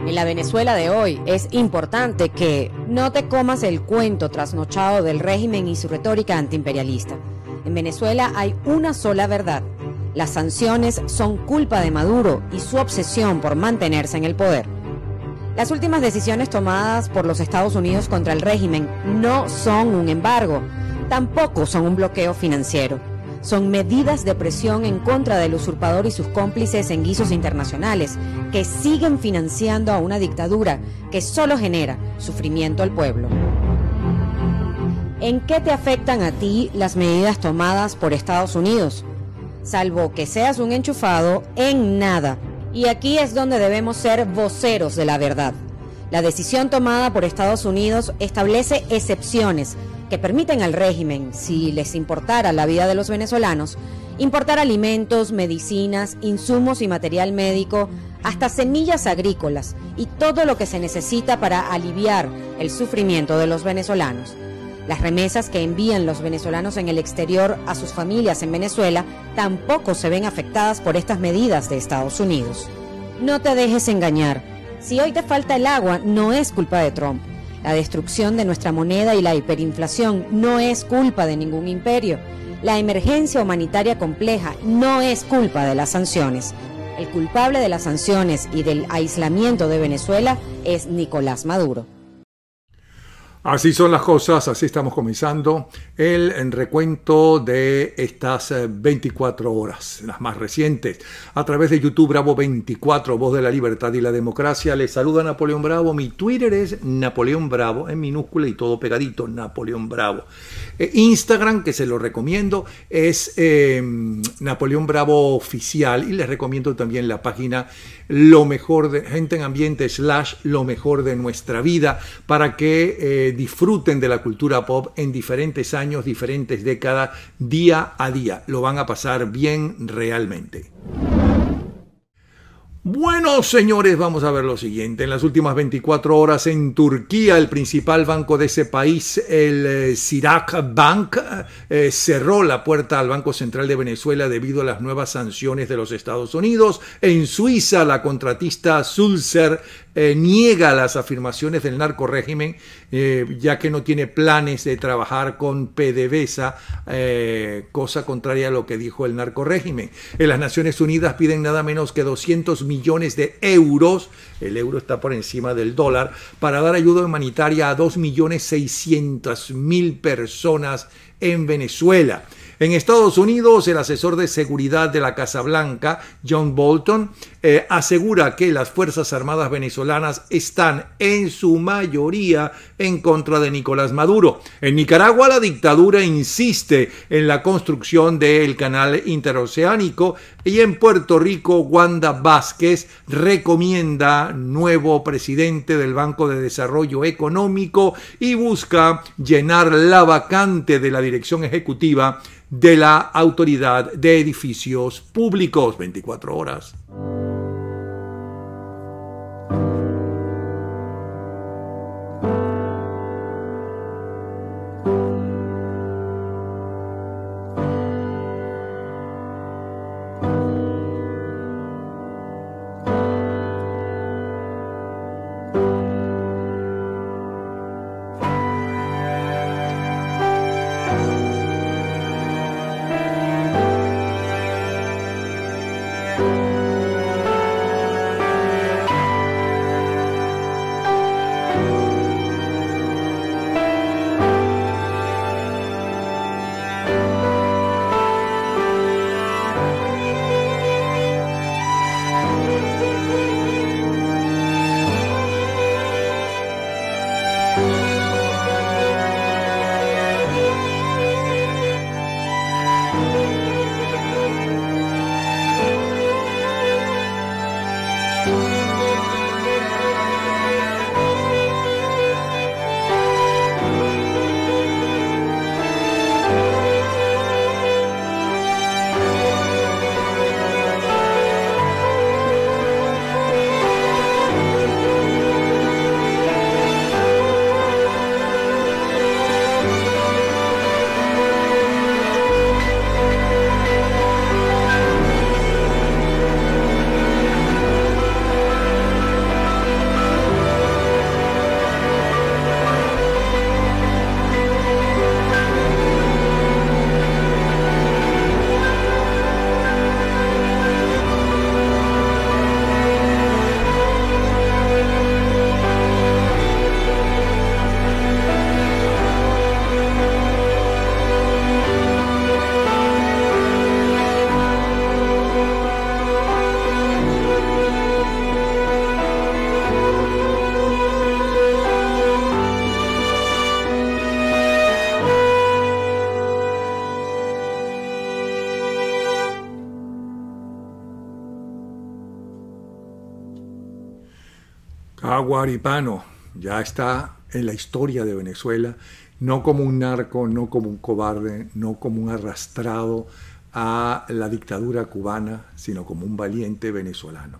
En la Venezuela de hoy es importante que no te comas el cuento trasnochado del régimen y su retórica antiimperialista. En Venezuela hay una sola verdad. Las sanciones son culpa de Maduro y su obsesión por mantenerse en el poder. Las últimas decisiones tomadas por los Estados Unidos contra el régimen no son un embargo, tampoco son un bloqueo financiero. Son medidas de presión en contra del usurpador y sus cómplices en guisos internacionales que siguen financiando a una dictadura que solo genera sufrimiento al pueblo. ¿En qué te afectan a ti las medidas tomadas por Estados Unidos? Salvo que seas un enchufado, en nada. Y aquí es donde debemos ser voceros de la verdad. La decisión tomada por Estados Unidos establece excepciones que permiten al régimen, si les importara la vida de los venezolanos, importar alimentos, medicinas, insumos y material médico, hasta semillas agrícolas y todo lo que se necesita para aliviar el sufrimiento de los venezolanos. Las remesas que envían los venezolanos en el exterior a sus familias en Venezuela tampoco se ven afectadas por estas medidas de Estados Unidos. No te dejes engañar. Si hoy te falta el agua, no es culpa de Trump. La destrucción de nuestra moneda y la hiperinflación no es culpa de ningún imperio. La emergencia humanitaria compleja no es culpa de las sanciones. El culpable de las sanciones y del aislamiento de Venezuela es Nicolás Maduro. Así son las cosas, así estamos comenzando el recuento de estas 24 horas, las más recientes. A través de YouTube Bravo 24, Voz de la Libertad y la Democracia, les saluda Napoleón Bravo. Mi Twitter es Napoleón Bravo, en minúscula y todo pegadito, Napoleón Bravo. Instagram, que se lo recomiendo, es Napoleón Bravo Oficial, y les recomiendo también la página Lo Mejor de Gente en Ambiente / Lo Mejor de Nuestra Vida, para que disfruten de la cultura pop en diferentes años, diferentes décadas, día a día. Lo van a pasar bien realmente. Bueno, señores, vamos a ver lo siguiente. En las últimas 24 horas en Turquía, el principal banco de ese país, el Ziraat Bank, cerró la puerta al Banco Central de Venezuela debido a las nuevas sanciones de los Estados Unidos. En Suiza, la contratista Sulzer niega las afirmaciones del narcorrégimen, ya que no tiene planes de trabajar con PDVSA, cosa contraria a lo que dijo el narcorrégimen. En las Naciones Unidas piden nada menos que 200 millones de euros, el euro está por encima del dólar, para dar ayuda humanitaria a 2.600.000 personas en Venezuela. En Estados Unidos, el asesor de seguridad de la Casa Blanca, John Bolton, asegura que las Fuerzas Armadas venezolanas están en su mayoría en contra de Nicolás Maduro. En Nicaragua, la dictadura insiste en la construcción del canal interoceánico, y en Puerto Rico, Wanda Vázquez recomienda nuevo presidente del Banco de Desarrollo Económico y busca llenar la vacante de la dirección ejecutiva de la Autoridad de Edificios Públicos. 24 horas. Aguaripano ya está en la historia de Venezuela, no como un narco, no como un cobarde, no como un arrastrado a la dictadura cubana, sino como un valiente venezolano.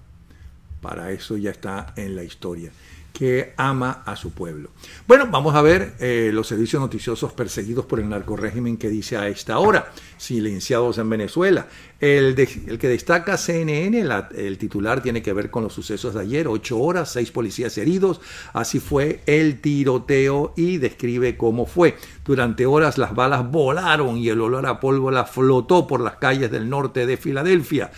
Para eso ya está en la historia, que ama a su pueblo. Bueno, vamos a ver los servicios noticiosos perseguidos por el narcorrégimen que dice a esta hora, silenciados en Venezuela. El que destaca CNN, el titular tiene que ver con los sucesos de ayer, 8 horas, 6 policías heridos, así fue el tiroteo y describe cómo fue. Durante horas las balas volaron y el olor a pólvora flotó por las calles del norte de Filadelfia.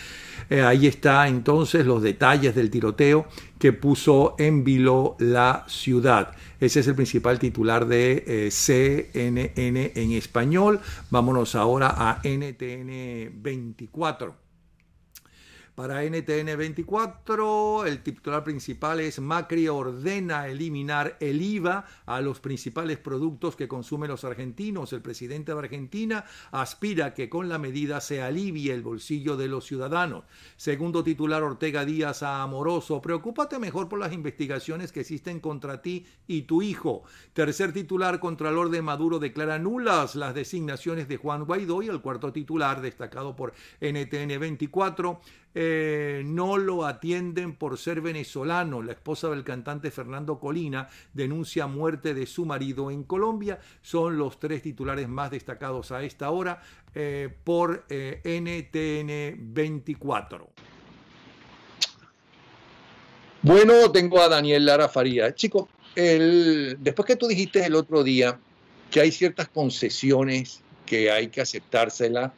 Ahí está entonces los detalles del tiroteo que puso en vilo la ciudad. Ese es el principal titular de CNN en español. Vámonos ahora a NTN 24. Para NTN 24, el titular principal es: Macri ordena eliminar el IVA a los principales productos que consumen los argentinos. El presidente de Argentina aspira a que con la medida se alivie el bolsillo de los ciudadanos. Segundo titular, Ortega Díaz a Amoroso: preocúpate mejor por las investigaciones que existen contra ti y tu hijo. Tercer titular, Contralor de Maduro declara nulas las designaciones de Juan Guaidó. Y el cuarto titular, destacado por NTN 24, no lo atienden por ser venezolano. La esposa del cantante Fernando Colina denuncia muerte de su marido en Colombia. Son los 3 titulares más destacados a esta hora por NTN 24. Bueno, tengo a Daniel Lara Faría. Chico, después que tú dijiste el otro día que hay ciertas concesiones que hay que aceptárselas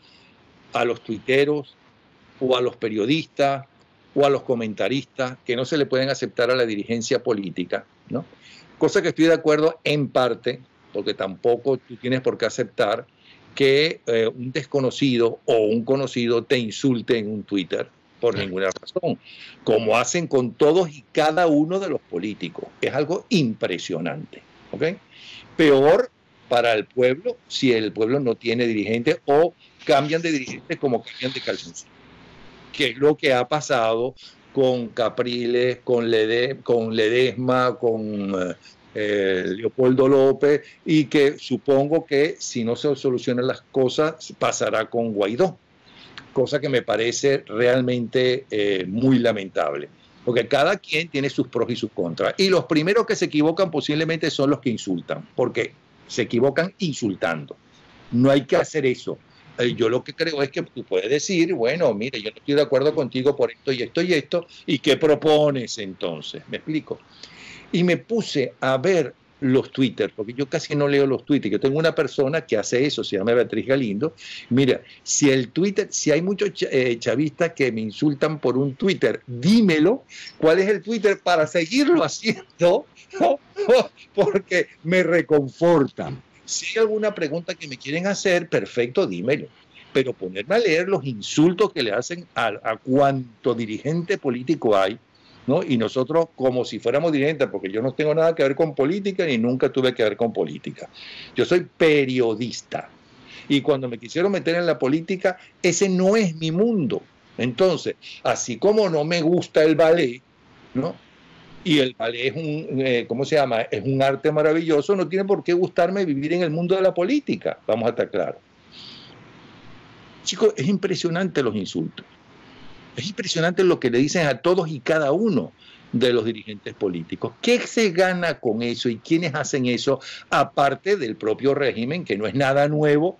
a los tuiteros, o a los periodistas, o a los comentaristas, que no se le pueden aceptar a la dirigencia política, ¿no? Cosa que estoy de acuerdo en parte, porque tampoco tú tienes por qué aceptar que un desconocido o un conocido te insulte en un Twitter por ninguna razón, como hacen con todos y cada uno de los políticos. Es algo impresionante, ¿ok? Peor para el pueblo si el pueblo no tiene dirigente o cambian de dirigente como cambian de calzoncillo, que es lo que ha pasado con Capriles, con Ledesma, con Leopoldo López, y que supongo que si no se solucionan las cosas pasará con Guaidó, cosa que me parece realmente muy lamentable, porque cada quien tiene sus pros y sus contras, y los primeros que se equivocan posiblemente son los que insultan, porque se equivocan insultando. No hay que hacer eso. Yo lo que creo es que tú puedes decir, bueno, mire, yo no estoy de acuerdo contigo por esto y esto y esto, ¿y qué propones entonces? ¿Me explico? Y me puse a ver los Twitter, porque yo casi no leo los Twitter. Yo tengo una persona que hace eso, se llama Beatriz Galindo. Mira, si hay muchos chavistas que me insultan por un Twitter, dímelo, ¿cuál es el Twitter para seguirlo haciendo? Porque me reconfortan. Si hay alguna pregunta que me quieren hacer, perfecto, dímelo. Pero ponerme a leer los insultos que le hacen a cuánto dirigente político hay, ¿no? Y nosotros como si fuéramos dirigentes, porque yo no tengo nada que ver con política ni nunca tuve que ver con política. Yo soy periodista. Y cuando me quisieron meter en la política, ese no es mi mundo. Entonces, así como no me gusta el ballet, ¿no? Y el ballet es un, ¿cómo se llama? Es un arte maravilloso, no tiene por qué gustarme vivir en el mundo de la política, vamos a estar claros. Chicos, es impresionante los insultos. Es impresionante lo que le dicen a todos y cada uno de los dirigentes políticos. ¿Qué se gana con eso y quiénes hacen eso? Aparte del propio régimen, que no es nada nuevo,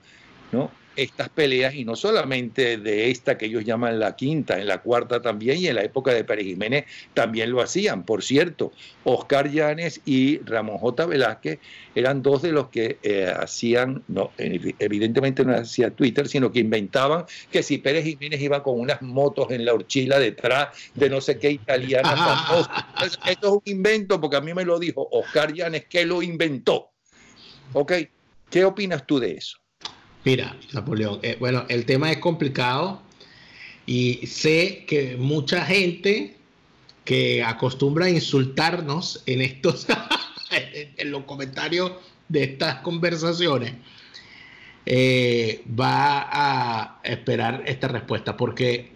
¿no? Estas peleas, y no solamente de esta que ellos llaman la quinta, en la cuarta también, y en la época de Pérez Jiménez también lo hacían. Por cierto, Oscar Llanes y Ramón J. Velázquez eran dos de los que hacían, no, evidentemente no hacía Twitter, sino que inventaban que si Pérez Jiménez iba con unas motos en la horchila detrás de no sé qué italiana famosa. Esto es un invento, porque a mí me lo dijo Oscar Llanes, que lo inventó. ¿Ok? ¿Qué opinas tú de eso? Mira, Napoleón, bueno, el tema es complicado y sé que mucha gente que acostumbra a insultarnos en estos en los comentarios de estas conversaciones va a esperar esta respuesta, porque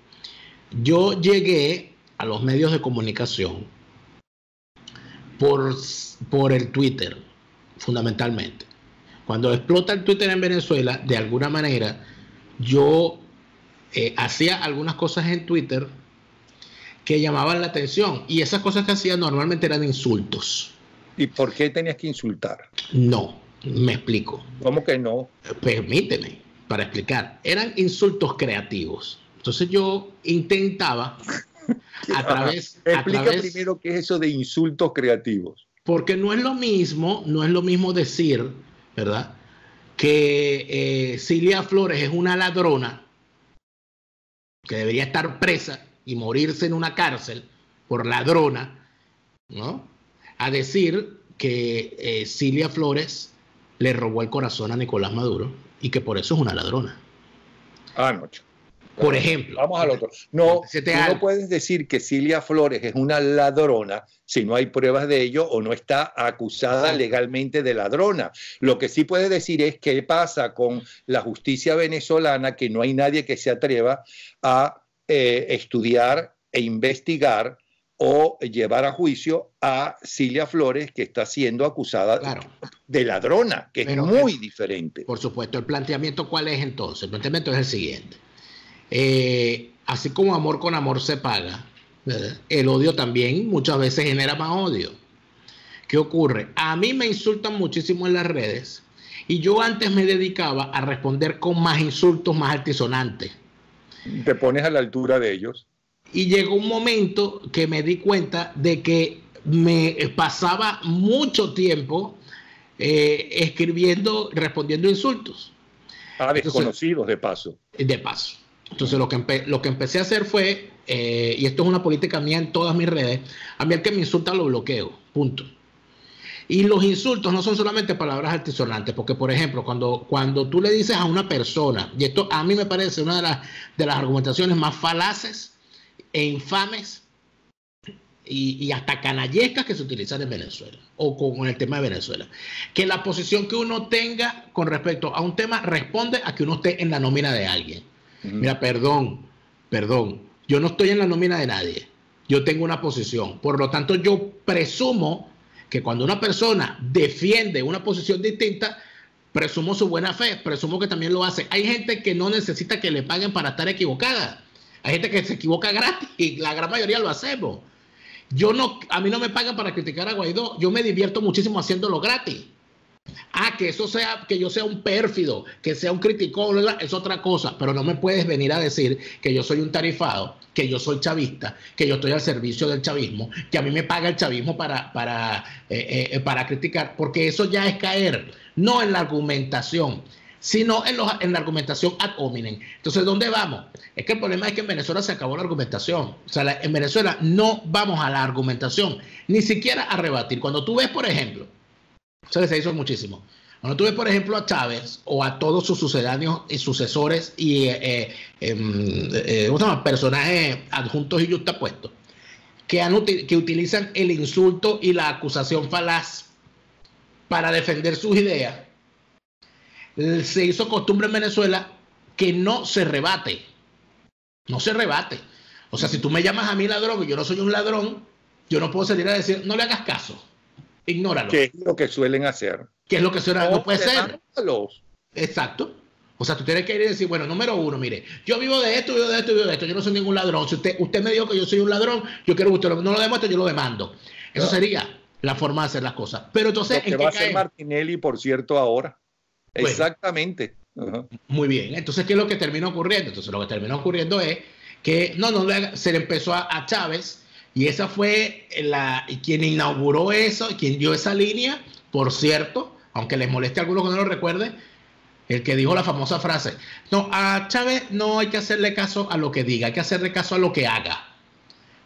yo llegué a los medios de comunicación por el Twitter, fundamentalmente. Cuando explota el Twitter en Venezuela, de alguna manera, yo hacía algunas cosas en Twitter que llamaban la atención, y esas cosas que hacía normalmente eran insultos. ¿Y por qué tenías que insultar? No, me explico. ¿Cómo que no? Permíteme, para explicar. Eran insultos creativos. Entonces yo intentaba a través... Explica primero qué es eso de insultos creativos. Porque no es lo mismo decir, ¿verdad?, que Cilia Flores es una ladrona que debería estar presa y morirse en una cárcel por ladrona, ¿no?, a decir que Cilia Flores le robó el corazón a Nicolás Maduro y que por eso es una ladrona. No. Por ejemplo. Vamos al otro. No, tú no puedes decir que Cilia Flores es una ladrona si no hay pruebas de ello o no está acusada legalmente de ladrona. Lo que sí puedes decir es qué pasa con la justicia venezolana, que no hay nadie que se atreva a estudiar e investigar o llevar a juicio a Cilia Flores, que está siendo acusada de ladrona, que es muy diferente. Por supuesto. ¿El planteamiento cuál es entonces? El planteamiento es el siguiente. Así como amor con amor se paga, ¿verdad?, el odio también muchas veces genera más odio. ¿Qué ocurre? A mí me insultan muchísimo en las redes y yo antes me dedicaba a responder con más insultos más altisonantes. Te pones a la altura de ellos. Y llegó un momento que me di cuenta de que me pasaba mucho tiempo respondiendo insultos. A desconocidos, de paso. De paso. Entonces lo que empecé a hacer fue, y esto es una política mía en todas mis redes, a mí el que me insulta lo bloqueo, punto. Y los insultos no son solamente palabras altisonantes, porque por ejemplo, cuando tú le dices a una persona, y esto a mí me parece una de las argumentaciones más falaces e infames y hasta canallescas que se utilizan en Venezuela, o con el tema de Venezuela, que la posición que uno tenga con respecto a un tema responde a que uno esté en la nómina de alguien. Mira, perdón, yo no estoy en la nómina de nadie, yo tengo una posición, por lo tanto yo presumo que cuando una persona defiende una posición distinta, presumo su buena fe, presumo que también lo hace. Hay gente que no necesita que le paguen para estar equivocada, hay gente que se equivoca gratis y la gran mayoría lo hacemos. A mí no me pagan para criticar a Guaidó, yo me divierto muchísimo haciéndolo gratis. Que yo sea un pérfido, que sea un criticón, es otra cosa, pero no me puedes venir a decir que yo soy un tarifado, que yo soy chavista, que yo estoy al servicio del chavismo, que a mí me paga el chavismo para criticar, porque eso ya es caer, no en la argumentación, sino en la argumentación ad hominem. Entonces, ¿dónde vamos? Es que el problema es que en Venezuela se acabó la argumentación. O sea, en Venezuela no vamos a la argumentación, ni siquiera a rebatir. Cuando tú ves, por ejemplo, eso se hizo muchísimo. Cuando tú ves, por ejemplo, a Chávez o a todos sus sucedáneos y sucesores y personajes adjuntos y yuxtapuestos que utilizan el insulto y la acusación falaz para defender sus ideas, se hizo costumbre en Venezuela que no se rebate. No se rebate. O sea, si tú me llamas a mí ladrón y yo no soy un ladrón, yo no puedo salir a decir, no le hagas caso. Ignóralo. ¿Qué es lo que suelen hacer? ¿Qué es lo que suelen hacer? No puede ser. Exacto. O sea, tú tienes que ir y decir, bueno, número uno, mire, yo vivo de esto, vivo de esto, vivo de esto. Yo no soy ningún ladrón. Si usted me dijo que yo soy un ladrón, yo quiero que usted no lo demuestre, yo lo demando. Eso sería la forma de hacer las cosas. Pero entonces, lo que va a hacer Martinelli, por cierto, ahora. Bueno, exactamente. Muy bien. Entonces, ¿qué es lo que terminó ocurriendo? Entonces, lo que terminó ocurriendo es que se le empezó a Chávez. Y esa fue quien inauguró eso, quien dio esa línea, por cierto, aunque les moleste a algunos que no lo recuerden, el que dijo la famosa frase, no, a Chávez no hay que hacerle caso a lo que diga, hay que hacerle caso a lo que haga.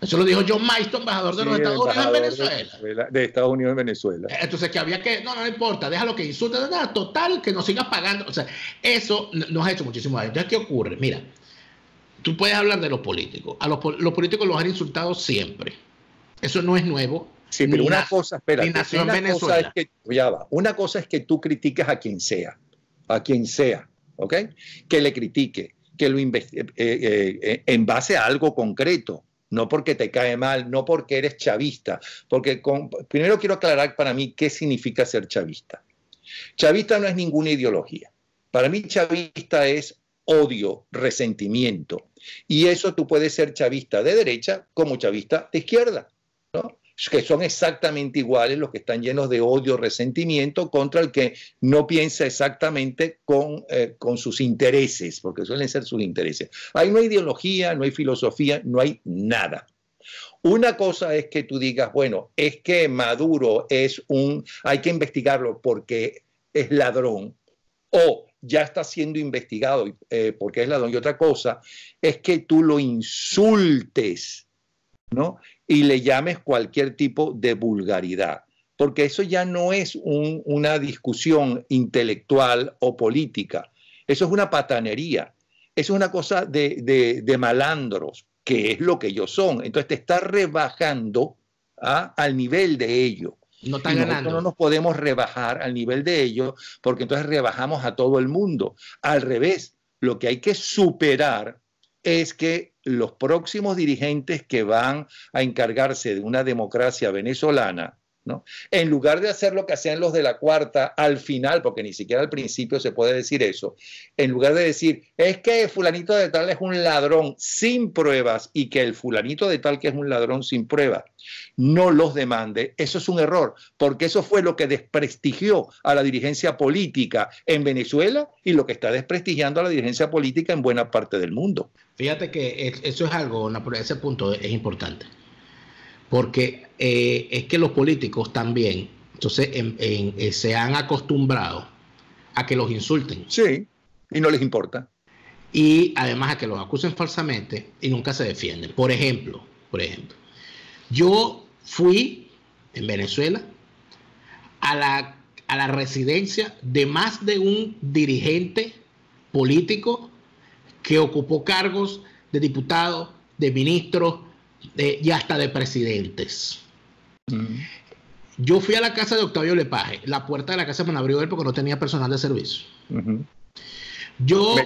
Eso lo dijo John Maiston, embajador de los Estados Unidos en Venezuela. De Estados Unidos en Venezuela. Entonces, que había que, no importa, déjalo que insulte, nada, total, que nos sigas pagando. O sea, eso nos ha hecho muchísimo daño. Entonces, ¿qué ocurre? Mira, tú puedes hablar de los políticos. Los políticos los han insultado siempre. Eso no es nuevo. Sí, pero una cosa, espérate. Una cosa es que tú critiques a quien sea, ¿ok? Que le critique, que lo investigue en base a algo concreto, no porque te cae mal, no porque eres chavista, porque primero quiero aclarar para mí qué significa ser chavista. Chavista no es ninguna ideología. Para mí chavista es odio, resentimiento. Y eso tú puedes ser chavista de derecha como chavista de izquierda, ¿no? Que son exactamente iguales los que están llenos de odio, resentimiento contra el que no piensa exactamente con sus intereses, porque suelen ser sus intereses. Ahí no hay ideología, no hay filosofía, no hay nada. Una cosa es que tú digas, bueno, es que Maduro hay que investigarlo porque es ladrón, o ya está siendo investigado porque es ladrón. Y otra cosa es que tú lo insultes, ¿no? Y le llames cualquier tipo de vulgaridad, porque eso ya no es una discusión intelectual o política, eso es una patanería, eso es una cosa de malandros, que es lo que ellos son. Entonces te está rebajando al nivel de ellos. No está ganando. Nosotros no nos podemos rebajar al nivel de ellos, porque entonces rebajamos a todo el mundo. Al revés, lo que hay que superar es que los próximos dirigentes que van a encargarse de una democracia venezolana, ¿no? En lugar de hacer lo que hacían los de la Cuarta al final, porque ni siquiera al principio se puede decir eso, en lugar de decir, es que fulanito de tal es un ladrón sin pruebas y que el fulanito de tal que es un ladrón sin pruebas no los demande, eso es un error, porque eso fue lo que desprestigió a la dirigencia política en Venezuela y lo que está desprestigiando a la dirigencia política en buena parte del mundo. Fíjate que eso es algo, ese punto es importante. Porque es que los políticos también, entonces, se han acostumbrado a que los insulten. Sí, y no les importa. Y además a que los acusen falsamente y nunca se defienden. Por ejemplo, yo fui en Venezuela a la residencia de más de un dirigente político que ocupó cargos de diputado, de ministro, y hasta de presidentes. Yo fui a la casa de Octavio Lepage. La puerta de la casa me la abrió él porque no tenía personal de servicio. Yo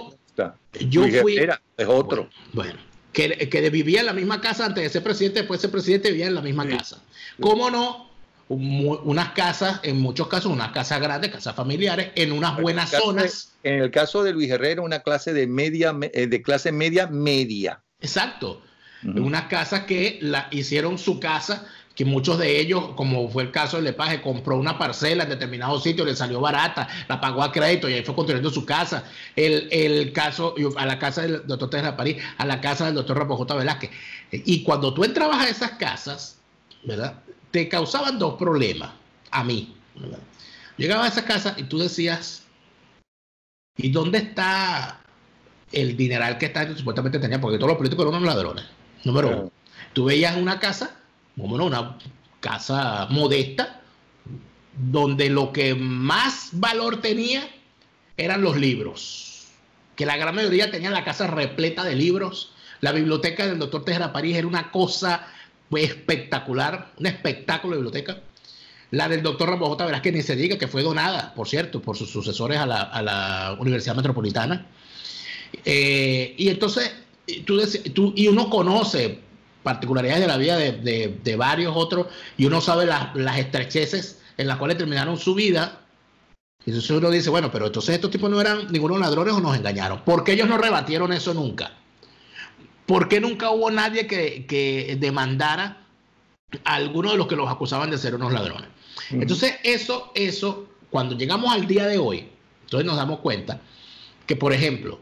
fui. Es otro. Bueno, que vivía en la misma casa antes de ser presidente, después de ser presidente vivía en la misma casa. ¿Cómo no? Unas casas, en muchos casos, unas casas grandes, casas familiares, en unas buenas zonas. En el caso de Luis Herrera, una clase de clase media. Exacto. Unas casas que hicieron su casa, que muchos de ellos, como fue el caso de Lepage, compró una parcela en determinado sitio, le salió barata, la pagó a crédito y ahí fue construyendo su casa. El caso, a la casa del doctor Tejera París, a la casa del doctor Ramón J. Velázquez. Y cuando tú entrabas a esas casas, ¿verdad?, te causaban dos problemas, a mí, ¿verdad? Llegabas a esa casa y tú decías, ¿y dónde está el dineral que supuestamente tenía? Porque todos los políticos eran unos ladrones. Número uno, tú veías una casa modesta, donde lo que más valor tenía eran los libros, que la gran mayoría tenían la casa repleta de libros. La biblioteca del doctor Tejera París era una cosa espectacular, un espectáculo de biblioteca. La del doctor Ramón J. Velázquez ni se diga, que fue donada, por cierto, por sus sucesores a la Universidad Metropolitana. Y entonces y uno conoce particularidades de la vida de varios otros, y uno sabe las estrecheces en las cuales terminaron su vida. Y entonces uno dice, bueno, pero entonces estos tipos no eran ningunos ladrones o nos engañaron. ¿Por qué ellos no rebatieron eso nunca? ¿Por qué nunca hubo nadie que demandara a alguno de los que los acusaban de ser unos ladrones? Entonces eso, cuando llegamos al día de hoy, entonces nos damos cuenta que, por ejemplo,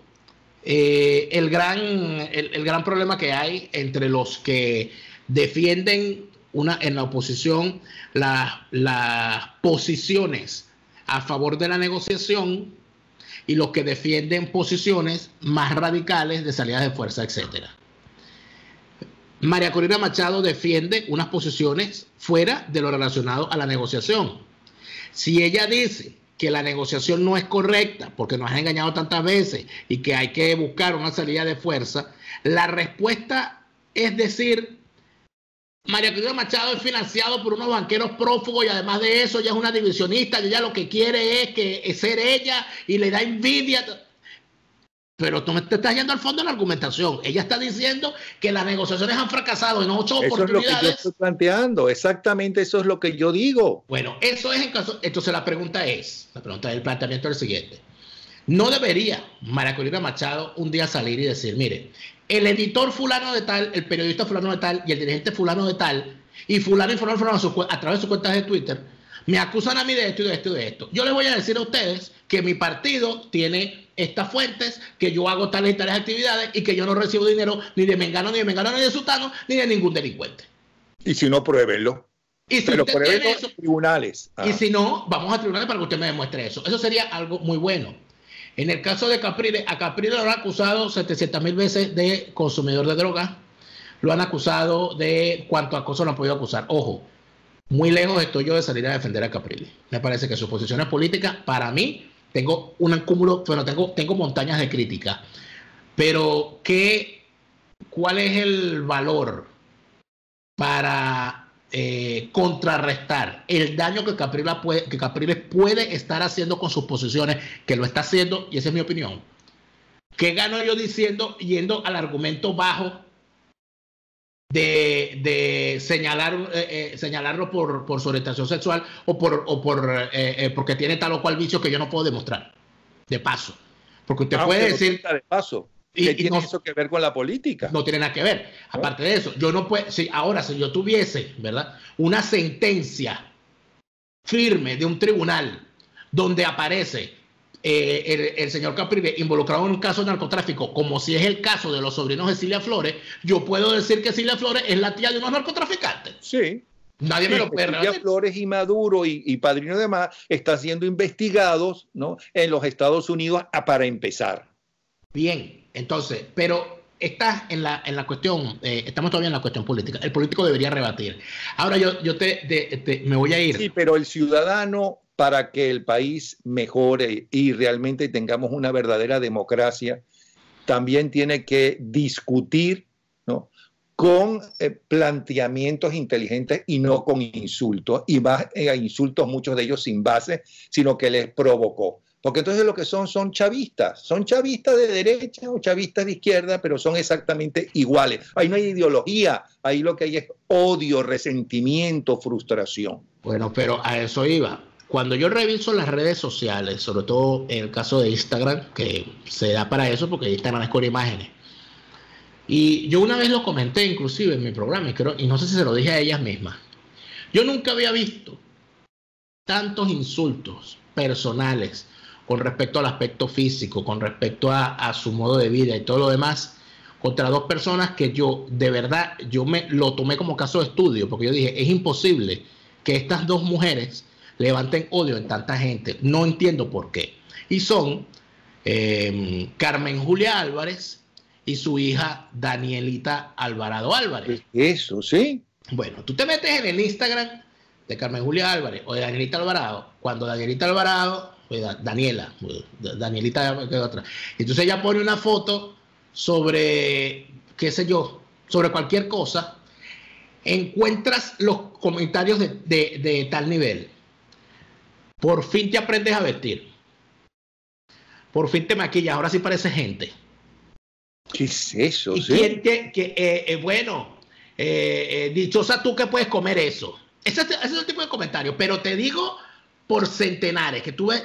el gran problema que hay entre los que defienden en la oposición las posiciones a favor de la negociación y los que defienden posiciones más radicales de salidas de fuerza, etcétera. María Corina Machado defiende unas posiciones fuera de lo relacionado a la negociación. Si ella dice que la negociación no es correcta porque nos ha engañado tantas veces y que hay que buscar una salida de fuerza, la respuesta es decir, María Corina Machado es financiado por unos banqueros prófugos y además de eso ella es una divisionista y ella lo que quiere es ser ella y le da envidia. Pero tú te estás yendo al fondo de la argumentación. Ella está diciendo que las negociaciones han fracasado en 8 oportunidades. Eso es lo que yo estoy planteando. Exactamente eso es lo que yo digo. Bueno, eso es en caso... Entonces la pregunta del planteamiento es el siguiente. No debería María Corina Machado un día salir y decir, mire, el editor fulano de tal, el periodista fulano de tal y el dirigente fulano de tal y fulano a través de sus cuentas de Twitter me acusan a mí de esto y de esto y de esto. Yo les voy a decir a ustedes que mi partido tiene estas fuentes, que yo hago tales y tales actividades y que yo no recibo dinero ni de Mengano, ni de Sutano, ni de ningún delincuente. Y si no, pruébenlo. Y si pero usted prueben tiene los eso, tribunales. Y si no, vamos a tribunales para que usted me demuestre eso. Eso sería algo muy bueno. En el caso de Capriles, a Capriles lo han acusado 700,000 veces de consumidor de drogas. Lo han acusado de cuánto acoso lo han podido acusar. Ojo, muy lejos estoy yo de salir a defender a Capriles. Me parece que sus posiciones políticas, para mí, tengo un acúmulo, bueno, tengo montañas de crítica. Pero, ¿cuál es el valor para contrarrestar el daño que Capriles puede estar haciendo con sus posiciones, que lo está haciendo, y esa es mi opinión? ¿Qué gano yo yendo al argumento bajo de señalarlo por su orientación sexual o porque tiene tal o cual vicio que yo no puedo demostrar? De paso. Porque usted puede decir... De paso. ¿Qué tiene eso que ver con la política? No tiene nada que ver. Aparte de eso, yo no puedo... Si yo tuviese, ¿verdad?, una sentencia firme de un tribunal donde aparece el señor Capriles involucrado en un caso de narcotráfico, como si es el caso de los sobrinos de Cilia Flores, yo puedo decir que Cilia Flores es la tía de unos narcotraficantes. Sí. Nadie me lo puede Cilia Flores y Maduro y Padrino de Más están siendo investigados, ¿no?, en los Estados Unidos para empezar. Bien, entonces, pero estás en la cuestión, estamos todavía en la cuestión política. El político debería rebatir. Ahora yo me voy a ir. Sí, pero el ciudadano, para que el país mejore y realmente tengamos una verdadera democracia, también tiene que discutir, ¿no?, con planteamientos inteligentes y no con insultos, y más insultos, muchos de ellos sin base, sino que les provocó. Porque entonces lo que son chavistas de derecha o chavistas de izquierda, pero son exactamente iguales. Ahí no hay ideología, ahí lo que hay es odio, resentimiento, frustración. Bueno, pero a eso iba. Cuando yo reviso las redes sociales, sobre todo en el caso de Instagram, que se da para eso porque Instagram es con imágenes, y yo una vez lo comenté inclusive en mi programa, y no sé si se lo dije a ellas mismas, yo nunca había visto tantos insultos personales con respecto al aspecto físico, con respecto a su modo de vida y todo lo demás, contra dos personas que yo, de verdad, yo lo tomé como caso de estudio, porque yo dije, es imposible que estas dos mujeres levanten odio en tanta gente. No entiendo por qué. Y son Carmen Julia Álvarez y su hija Danielita Alvarado Álvarez. Eso, sí. Bueno, tú te metes en el Instagram de Carmen Julia Álvarez o de Danielita Alvarado, cuando Danielita Alvarado, Danielita quedó atrás. Entonces ella pone una foto sobre, qué sé yo, sobre cualquier cosa, encuentras los comentarios de tal nivel. Por fin te aprendes a vestir. Por fin te maquillas, ahora sí parece gente. ¿Qué es eso? ¿Y sí? Dichosa tú que puedes comer eso? Ese es el tipo de comentario, pero te digo por centenares, que tú ves,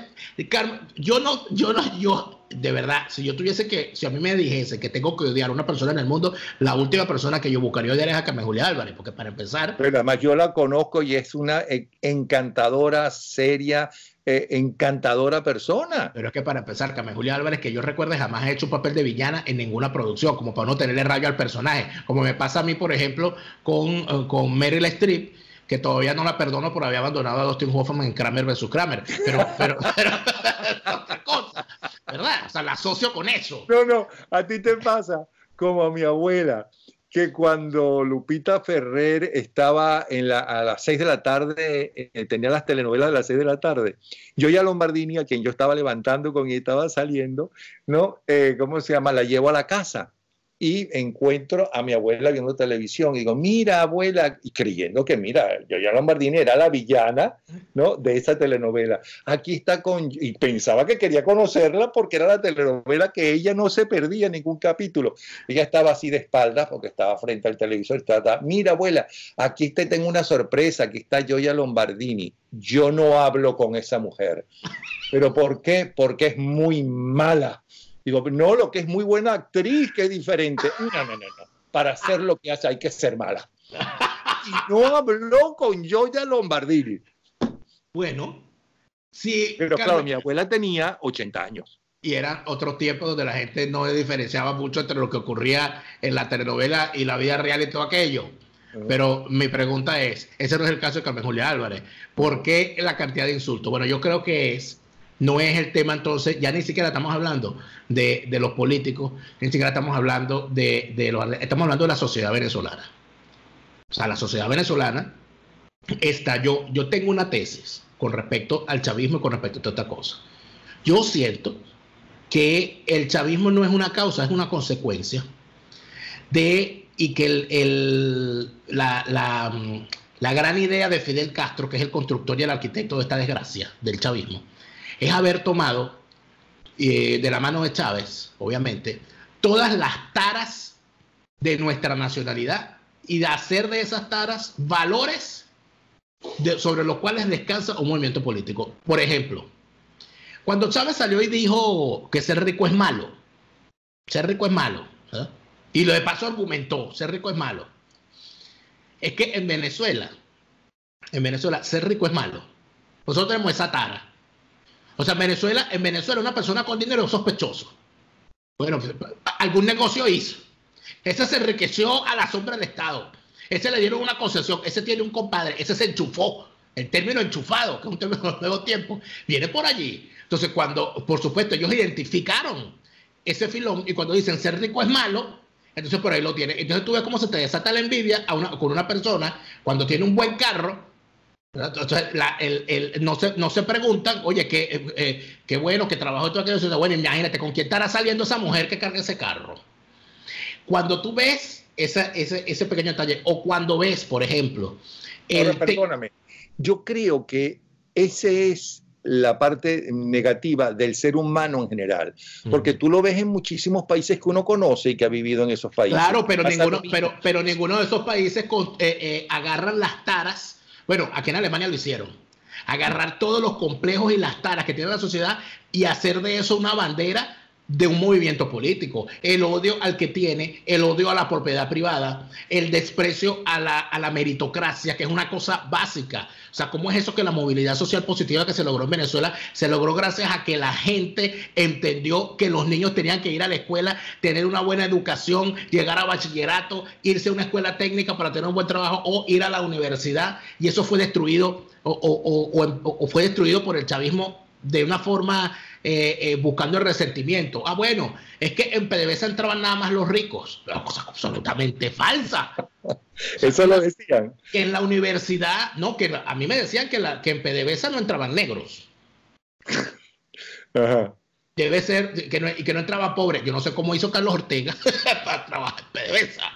yo de verdad, si a mí me dijese que tengo que odiar a una persona en el mundo, la última persona que yo buscaría odiar es a Carmen Julia Álvarez, porque para empezar... Pero además yo la conozco y es una encantadora, seria, encantadora persona. Pero es que para empezar, Carmen Julia Álvarez, que yo recuerde, jamás ha hecho un papel de villana en ninguna producción, como para no tenerle rayo al personaje, como me pasa a mí, por ejemplo, con Meryl Streep, que todavía no la perdono por haber abandonado a Dustin Hoffman en Kramer vs. Kramer, pero otra cosa, ¿verdad? O sea, la asocio con eso. No, a ti te pasa como a mi abuela, que cuando Lupita Ferrer estaba a las 6 de la tarde, tenía las telenovelas de las 6 de la tarde, yo y a Lombardini, a quien yo estaba levantando con ella, estaba saliendo, ¿no? ¿Cómo se llama? La llevo a la casa. y encuentro a mi abuela viendo televisión y digo, mira abuela, y creyendo que mira, Yoya Lombardini era la villana, ¿no?, de esa telenovela. Aquí está y pensaba que quería conocerla porque era la telenovela que ella no se perdía ningún capítulo. Ella estaba así de espaldas porque estaba frente al televisor, estaba, mira abuela, aquí te tengo una sorpresa, aquí está Yoya Lombardini. Yo no hablo con esa mujer. ¿Pero por qué? Porque es muy mala. Digo, no, lo que es muy buena actriz, que es diferente. No. Para hacer lo que hace hay que ser mala. Y no habló con Yoya Lombardini. Bueno, sí. Pero claro, mi abuela tenía 80 años. Y eran otros tiempos donde la gente no diferenciaba mucho entre lo que ocurría en la telenovela y la vida real y todo aquello. Pero mi pregunta es, ese no es el caso de Carmen Julia Álvarez. ¿Por qué la cantidad de insultos? Bueno, yo creo que no es el tema entonces, ya ni siquiera estamos hablando de los políticos, ni siquiera estamos hablando estamos hablando de la sociedad venezolana. O sea, la sociedad venezolana yo tengo una tesis con respecto al chavismo y con respecto a toda esta cosa. Yo siento que el chavismo no es una causa, es una consecuencia y que la gran idea de Fidel Castro, que es el constructor y el arquitecto de esta desgracia del chavismo, es haber tomado de la mano de Chávez, obviamente, todas las taras de nuestra nacionalidad y de hacer de esas taras valores sobre los cuales descansa un movimiento político. Por ejemplo, cuando Chávez salió y dijo que ser rico es malo, ¿eh? Y lo de paso argumentó, ser rico es malo. Es que en Venezuela, ser rico es malo. Nosotros tenemos esa tara. O sea, en Venezuela una persona con dinero es sospechoso. Bueno, algún negocio hizo. Ese se enriqueció a la sombra del Estado. Ese le dieron una concesión. Ese tiene un compadre. Ese se enchufó. El término enchufado, que es un término de los nuevos tiempos, viene por allí. Entonces, por supuesto, ellos identificaron ese filón y cuando dicen ser rico es malo, entonces por ahí lo tiene. Entonces tú ves cómo se te desata la envidia con una persona cuando tiene un buen carro. Entonces no se preguntan, oye, qué bueno que trabajó todo aquello. Bueno, imagínate con quién estará saliendo esa mujer que carga ese carro. Cuando tú ves ese pequeño detalle, o cuando ves, por ejemplo, perdóname, yo creo que ese es la parte negativa del ser humano en general, porque tú lo ves en muchísimos países que uno conoce y que ha vivido en esos países. Claro, pero ninguno de esos países agarran las taras. Bueno, aquí en Alemania lo hicieron. Agarrar todos los complejos y las taras que tiene la sociedad y hacer de eso una bandera de un movimiento político. El odio al que tiene, el odio a la propiedad privada, el desprecio a la meritocracia, que es una cosa básica. O sea, ¿cómo es eso que la movilidad social positiva que se logró en Venezuela se logró gracias a que la gente entendió que los niños tenían que ir a la escuela, tener una buena educación, llegar a bachillerato, irse a una escuela técnica para tener un buen trabajo o ir a la universidad? Y eso fue destruido o fue destruido por el chavismo de una forma buscando el resentimiento. Bueno, es que en PDVSA entraban nada más los ricos. Una cosa absolutamente falsa. Eso lo decían. Que en la universidad, no, que a mí me decían que en PDVSA no entraban negros. Ajá. Debe ser que no entraba pobre. Yo no sé cómo hizo Carlos Ortega para trabajar en PDVSA.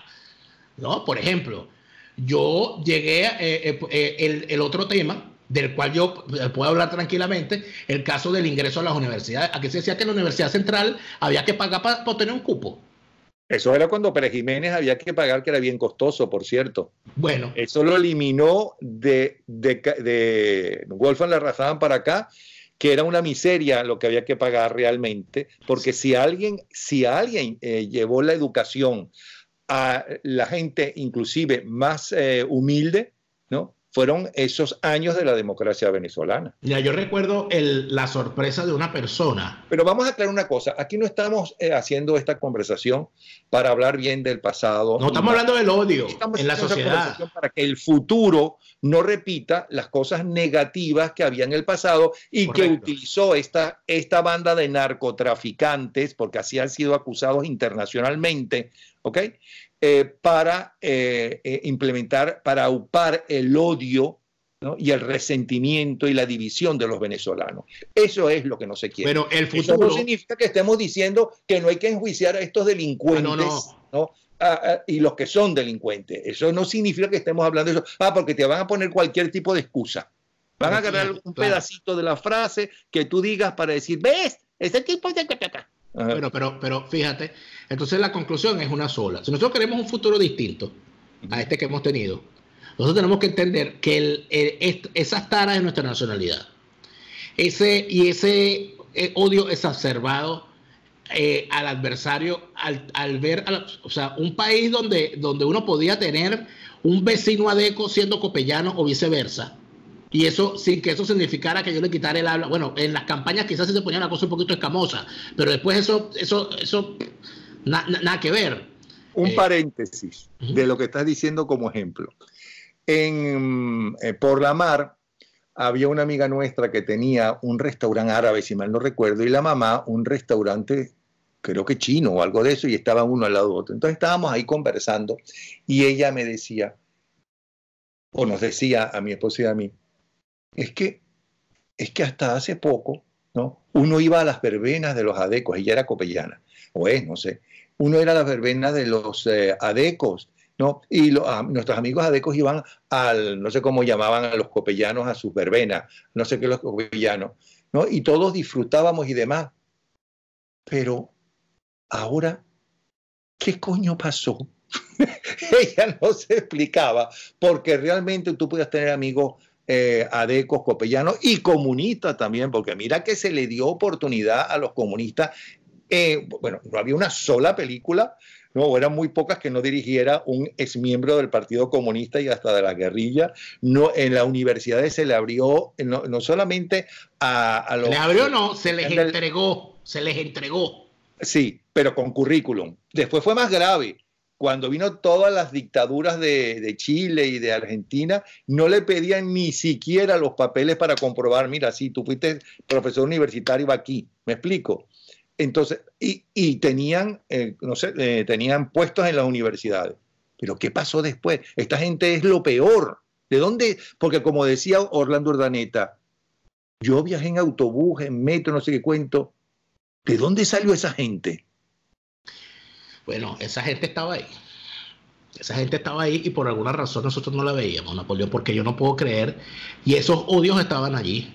¿No? Por ejemplo, yo llegué el otro tema del cual yo puedo hablar tranquilamente, el caso del ingreso a las universidades. Aquí se decía que en la Universidad Central había que pagar para tener un cupo. Eso era cuando Pérez Jiménez había que pagar, que era bien costoso, por cierto. Bueno. Eso lo eliminó de Wolfgang Larrazán para acá, que era una miseria lo que había que pagar realmente, porque si alguien llevó la educación a la gente inclusive más humilde, ¿no?, fueron esos años de la democracia venezolana. Ya, yo recuerdo la sorpresa de una persona. Pero vamos a aclarar una cosa. Aquí no estamos haciendo esta conversación para hablar bien del pasado. No estamos hablando del odio en la sociedad. Para que el futuro no repita las cosas negativas que había en el pasado y Correcto. Que utilizó esta banda de narcotraficantes, porque así han sido acusados internacionalmente, ¿ok?, para implementar, para aupar el odio ¿no? Y el resentimiento y la división de los venezolanos. Eso es lo que no se quiere. Pero el futuro... Eso no significa que estemos diciendo que no hay que enjuiciar a estos delincuentes, ¿no? Y los que son delincuentes. Eso no significa que estemos hablando de eso. Porque te van a poner cualquier tipo de excusa. Van a agarrar un pedacito de la frase que tú digas para decir, ¿ves? Ese tipo de... Bueno, pero fíjate, entonces la conclusión es una sola. Si nosotros queremos un futuro distinto a este que hemos tenido, nosotros tenemos que entender que esas taras de nuestra nacionalidad, ese odio exacerbado al adversario, al ver, o sea, un país donde uno podía tener un vecino adeco siendo copellano o viceversa, y eso sin que eso significara que yo le quitara el habla. Bueno, en las campañas quizás se ponía una cosa un poquito escamosa, pero después eso nada que ver. Un paréntesis de lo que estás diciendo como ejemplo. Por la Mar había una amiga nuestra que tenía un restaurante árabe, si mal no recuerdo, y la mamá un restaurante, creo que chino o algo de eso, y estaban uno al lado de otro. Entonces estábamos ahí conversando y ella me decía, o nos decía a mi esposa y a mí, es que hasta hace poco, ¿no? Uno iba a las verbenas de los adecos, ella era copellana, no sé, uno era a las verbenas de los adecos, ¿no? Y nuestros amigos adecos iban no sé cómo llamaban a los copellanos a sus verbenas, no sé qué los copellanos, ¿no? Y todos disfrutábamos y demás. Pero ahora, ¿qué coño pasó? Ella no se explicaba, porque realmente tú podías tener amigos adecos, copellanos y comunistas también, porque mira que se le dio oportunidad a los comunistas. Bueno, no había una sola película, no, eran muy pocas que no dirigiera un exmiembro del Partido Comunista y hasta de la guerrilla. No, en las universidades se le abrió, no solamente a los... ¿Se les abrió? No, se les entregó. Sí, pero con currículum. Después fue más grave. Cuando vino todas las dictaduras de Chile y de Argentina, no le pedían ni siquiera los papeles para comprobar, mira, sí, tú fuiste profesor universitario, va aquí. ¿Me explico? Entonces, y tenían, no sé, tenían puestos en las universidades. Pero ¿qué pasó después? Esta gente es lo peor. ¿De dónde? Porque como decía Orlando Urdaneta, yo viajé en autobús, en metro, no sé qué cuento. ¿De dónde salió esa gente? Bueno, esa gente estaba ahí. Esa gente estaba ahí y por alguna razón nosotros no la veíamos, Napoleón, porque yo no puedo creer. Y esos odios estaban allí.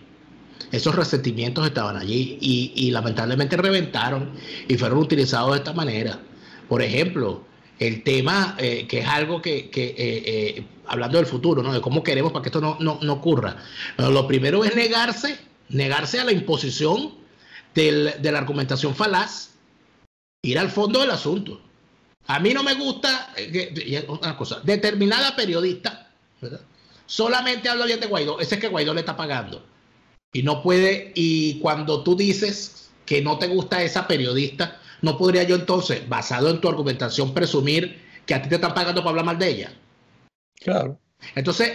Esos resentimientos estaban allí y lamentablemente reventaron y fueron utilizados de esta manera. Por ejemplo, el tema que es algo que hablando del futuro, ¿no? De cómo queremos para que esto no ocurra. Pero lo primero es negarse a la imposición de la argumentación falaz, ir al fondo del asunto. A mí no me gusta una cosa, determinada periodista, ¿verdad? Solamente habla bien de Guaidó, ese es que Guaidó le está pagando. Y no puede, y cuando tú dices que no te gusta esa periodista, no podría yo entonces, basado en tu argumentación, presumir que a ti te están pagando para hablar mal de ella. Claro. Entonces,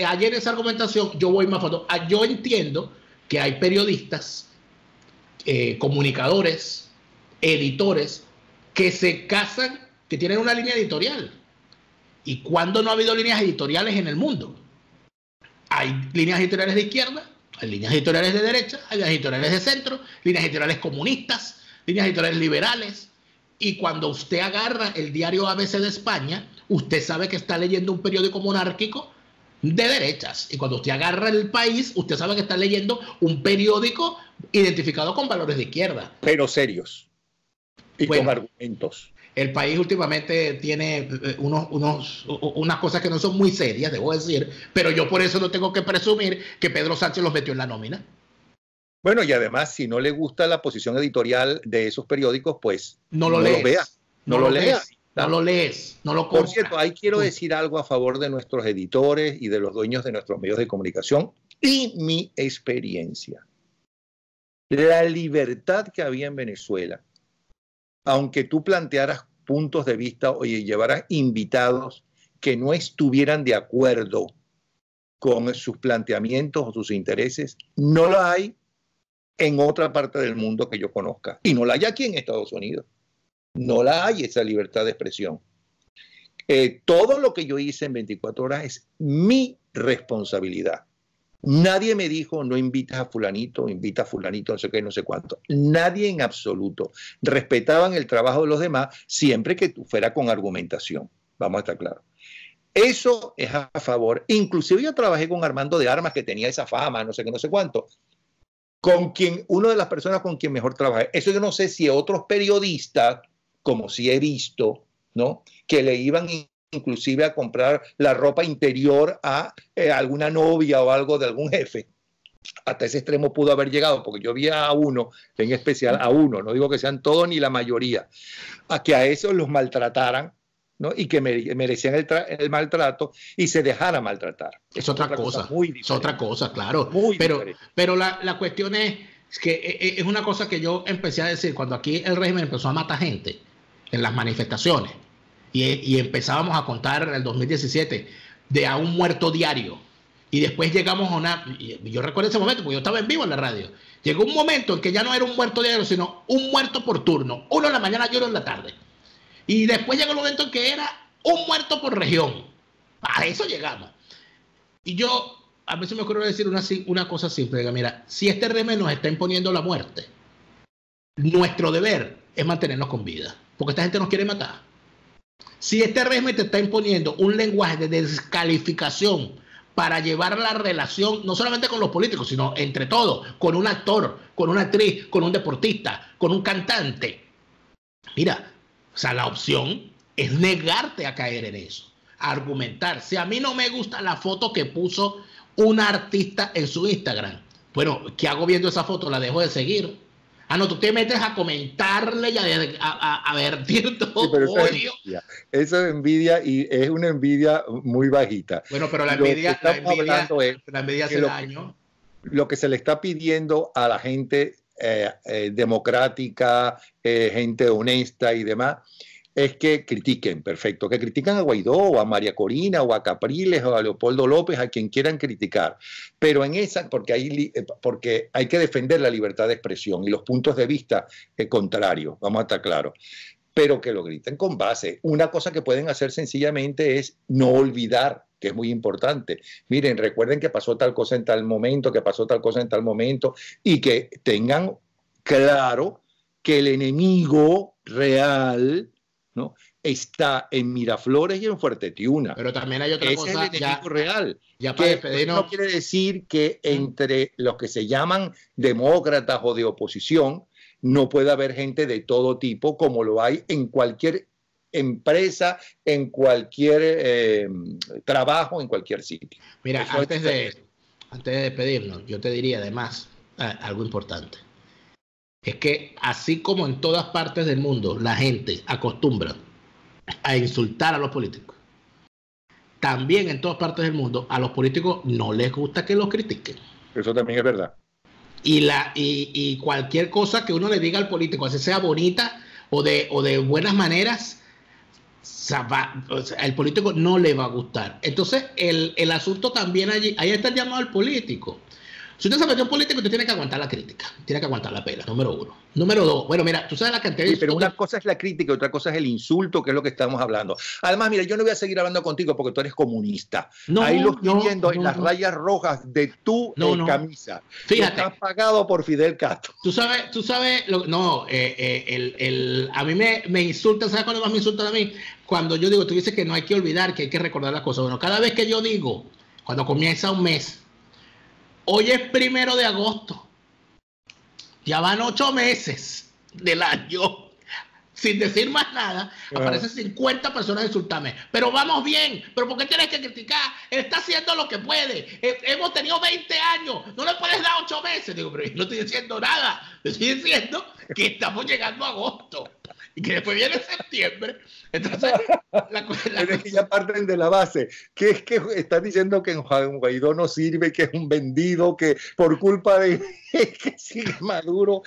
ayer esa argumentación, yo voy más fondo. Yo entiendo que hay periodistas, comunicadores, editores, que se casan, que tienen una línea editorial. ¿Y cuándo no ha habido líneas editoriales en el mundo? Hay líneas editoriales de izquierda, hay líneas editoriales de derecha, hay líneas editoriales de centro, líneas editoriales comunistas, líneas editoriales liberales. Y cuando usted agarra el diario ABC de España, usted sabe que está leyendo un periódico monárquico de derechas. Y cuando usted agarra El País, usted sabe que está leyendo un periódico identificado con valores de izquierda. Pero serios. Y con argumentos. El País últimamente tiene unas cosas que no son muy serias, debo decir, pero yo por eso no tengo que presumir que Pedro Sánchez los metió en la nómina. Bueno, y además, si no le gusta la posición editorial de esos periódicos, pues no lo vea. No lo leas. No lo lees, no lo compras. Por cierto, ahí quiero decir algo a favor de nuestros editores y de los dueños de nuestros medios de comunicación y mi experiencia. La libertad que había en Venezuela, aunque tú plantearas puntos de vista o llevaras invitados que no estuvieran de acuerdo con sus planteamientos o sus intereses, no la hay en otra parte del mundo que yo conozca. Y no la hay aquí en Estados Unidos. No la hay esa libertad de expresión. Todo lo que yo hice en 24 horas es mi responsabilidad. Nadie me dijo, no invites a fulanito, invita a fulanito, no sé qué, no sé cuánto. Nadie en absoluto. Respetaban el trabajo de los demás siempre que fuera con argumentación. Vamos a estar claros. Eso es a favor. Inclusive yo trabajé con Armando de Armas, que tenía esa fama, no sé qué, no sé cuánto. Con quien, una de las personas con quien mejor trabajé. Eso yo no sé si otros periodistas, como sí he visto, ¿no? Que le iban inclusive a comprar la ropa interior a alguna novia o algo de algún jefe. Hasta ese extremo pudo haber llegado, porque yo vi a uno, en especial a uno, no digo que sean todos ni la mayoría, a que a esos los maltrataran, ¿no? Y que merecían el maltrato y se dejaran maltratar. Es otra cosa, es otra cosa, claro. Pero la cuestión es que es una cosa que yo empecé a decir cuando aquí el régimen empezó a matar gente en las manifestaciones. Y empezábamos a contar en el 2017 de a un muerto diario. Y después llegamos a una... Yo recuerdo ese momento, porque yo estaba en vivo en la radio. Llegó un momento en que ya no era un muerto diario, sino un muerto por turno. Uno en la mañana y uno en la tarde. Y después llegó el momento en que era un muerto por región. A eso llegamos. Y yo, a veces me ocurre decir una cosa simple. Mira, si este régimen nos está imponiendo la muerte, nuestro deber es mantenernos con vida. Porque esta gente nos quiere matar. Si este régimen te está imponiendo un lenguaje de descalificación para llevar la relación, no solamente con los políticos, sino entre todos, con un actor, con una actriz, con un deportista, con un cantante. Mira, o sea, la opción es negarte a caer en eso, a argumentar. Si a mí no me gusta la foto que puso una artista en su Instagram, bueno, ¿qué hago viendo esa foto? ¿La dejo de seguir? Ah, no, tú te metes a comentarle y a vertir todo odio. Eso es envidia y es una envidia muy bajita. Bueno, pero la envidia hace daño. Lo que se le está pidiendo a la gente democrática, gente honesta y demás, es que critiquen, perfecto, que critican a Guaidó o a María Corina o a Capriles o a Leopoldo López, a quien quieran criticar, pero en esa, porque hay que defender la libertad de expresión y los puntos de vista contrarios, vamos a estar claros, pero que lo griten con base. Una cosa que pueden hacer sencillamente es no olvidar, que es muy importante. Miren, recuerden que pasó tal cosa en tal momento, que pasó tal cosa en tal momento, y que tengan claro que el enemigo real, ¿no?, está en Miraflores y en Fuerte Tiuna. Pero también hay otra cosa. Es el enemigo real. Ya para despedirnos. No quiere decir que entre los que se llaman demócratas o de oposición no puede haber gente de todo tipo, como lo hay en cualquier empresa, en cualquier trabajo, en cualquier sitio. Mira, antes de despedirnos, yo te diría además algo importante. Es que así como en todas partes del mundo la gente acostumbra a insultar a los políticos, también en todas partes del mundo a los políticos no les gusta que los critiquen. Eso también es verdad. Y cualquier cosa que uno le diga al político, así sea bonita o de buenas maneras, el político no le va a gustar. Entonces el asunto también ahí está el llamado al político. Si usted se metió en político, usted tiene que aguantar la crítica, tiene que aguantar la pela, número uno. Número dos, bueno, mira, tú sabes la cantidad de... Sí, pero una cosa es la crítica y otra cosa es el insulto, que es lo que estamos hablando. Además, mira, yo no voy a seguir hablando contigo porque tú eres comunista. Ahí lo estoy viendo en las rayas rojas de tu camisa. Fíjate. Estás pagado por Fidel Castro. Tú sabes, a mí me insultan, ¿sabes cuándo más me insultan a mí? Cuando yo digo, tú dices que no hay que olvidar, que hay que recordar las cosas. Bueno, cada vez que yo digo, cuando comienza un mes, hoy es 1 de agosto. Ya van 8 meses del año. Sin decir más nada, aparecen 50 personas a insultarme. Pero vamos bien. ¿Pero por qué tienes que criticar? Él está haciendo lo que puede. Hemos tenido 20 años. No le puedes dar 8 meses. Digo, pero yo no estoy diciendo nada. Estoy diciendo que estamos llegando a agosto. Y que después viene septiembre. Entonces, es que ya parten de la base, que es que están diciendo que Juan Guaidó no sirve, que es un vendido, que por culpa de que sigue Maduro,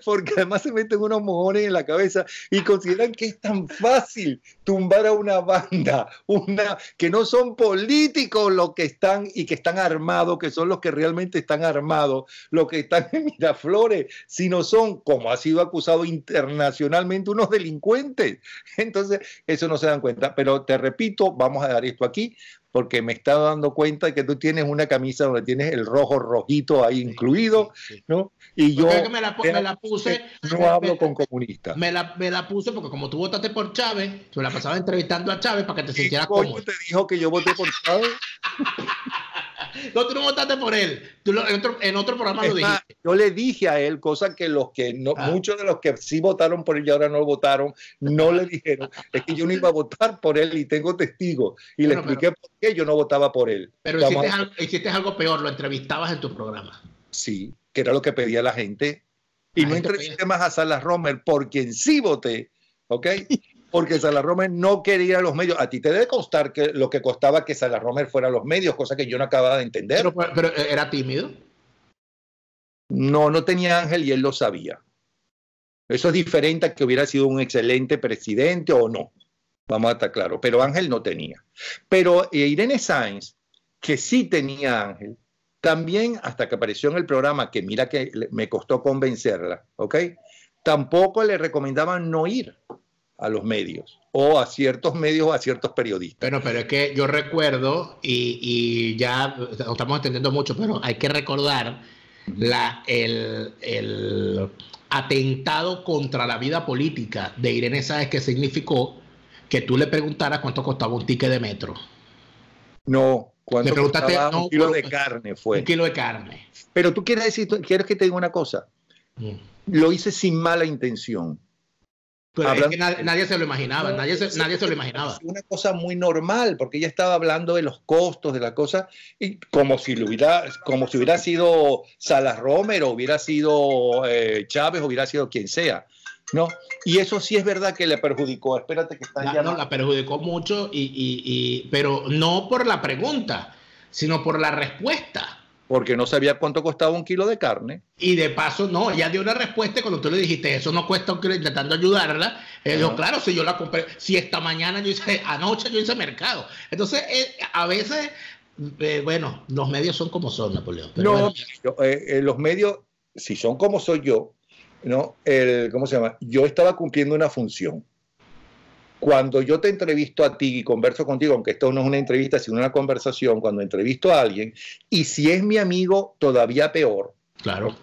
porque además se meten unos mojones en la cabeza y consideran que es tan fácil tumbar a una banda, que no son políticos los que están y que están armados, que son los que realmente están armados, los que están en Miraflores, sino son, como ha sido acusado internacionalmente, unos delincuentes. Entonces, eso no se dan cuenta. Pero te repito, vamos a dar esto aquí, porque me he estado dando cuenta de que tú tienes una camisa donde tienes el rojito ahí incluido, ¿no? Y yo me la puse. No hablo con comunistas. Me la puse porque como tú votaste por Chávez, tú la pasabas entrevistando a Chávez para que te sintieras cómodo. ¿Quién te dijo que yo voté por Chávez? No, tú no votaste por él. Tú en otro programa lo dijiste. Yo le dije a él, cosa que muchos de los que sí votaron por él y ahora no votaron, no le dijeron. Es que yo no iba a votar por él y tengo testigos. Y le expliqué por qué yo no votaba por él. Pero hiciste algo peor, lo entrevistabas en tu programa. Sí, que era lo que pedía la gente. Y no entrevisté más a Salas Romer, por quien sí voté, ¿ok? Porque Salas Romer no quería los medios. A ti te debe costar que lo que costaba que Salas Romer fuera a los medios, cosa que yo no acababa de entender. Pero ¿era tímido? No tenía Ángel y él lo sabía. Eso es diferente a que hubiera sido un excelente presidente o no. Vamos a estar claros. Pero Ángel no tenía. Pero Irene Sáenz, que sí tenía Ángel, también hasta que apareció en el programa, que mira que me costó convencerla, ¿ok? Tampoco le recomendaban no ir a los medios, o a ciertos medios o a ciertos periodistas. Pero es que yo recuerdo, y ya no estamos entendiendo mucho, pero hay que recordar el atentado contra la vida política de Irene Sáenz, que significó que tú le preguntaras cuánto costaba un ticket de metro. No, cuánto costaba un kilo de carne fue. Un kilo de carne. Pero tú quieres que te diga una cosa. Lo hice sin mala intención. Pero es que nadie se lo imaginaba, nadie se lo imaginaba. Una cosa muy normal, porque ella estaba hablando de los costos de la cosa, y como si hubiera sido Salas Romer, o hubiera sido Chávez, o hubiera sido quien sea, ¿no? Y eso sí es verdad que le perjudicó. Espérate que están llamando. No, la perjudicó mucho, pero no por la pregunta, sino por la respuesta. Porque no sabía cuánto costaba un kilo de carne. Y de paso, no, ella dio una respuesta y cuando tú le dijiste, eso no cuesta un kilo, intentando ayudarla, dijo, claro, si yo la compré, si esta mañana anoche yo hice mercado. Entonces, a veces, bueno, los medios son como son, Napoleón. No, bueno. Los medios, si son como soy yo, ¿no? ¿Cómo se llama? Yo estaba cumpliendo una función. Cuando yo te entrevisto a ti y converso contigo, aunque esto no es una entrevista, sino una conversación, cuando entrevisto a alguien, y si es mi amigo, todavía peor. Claro.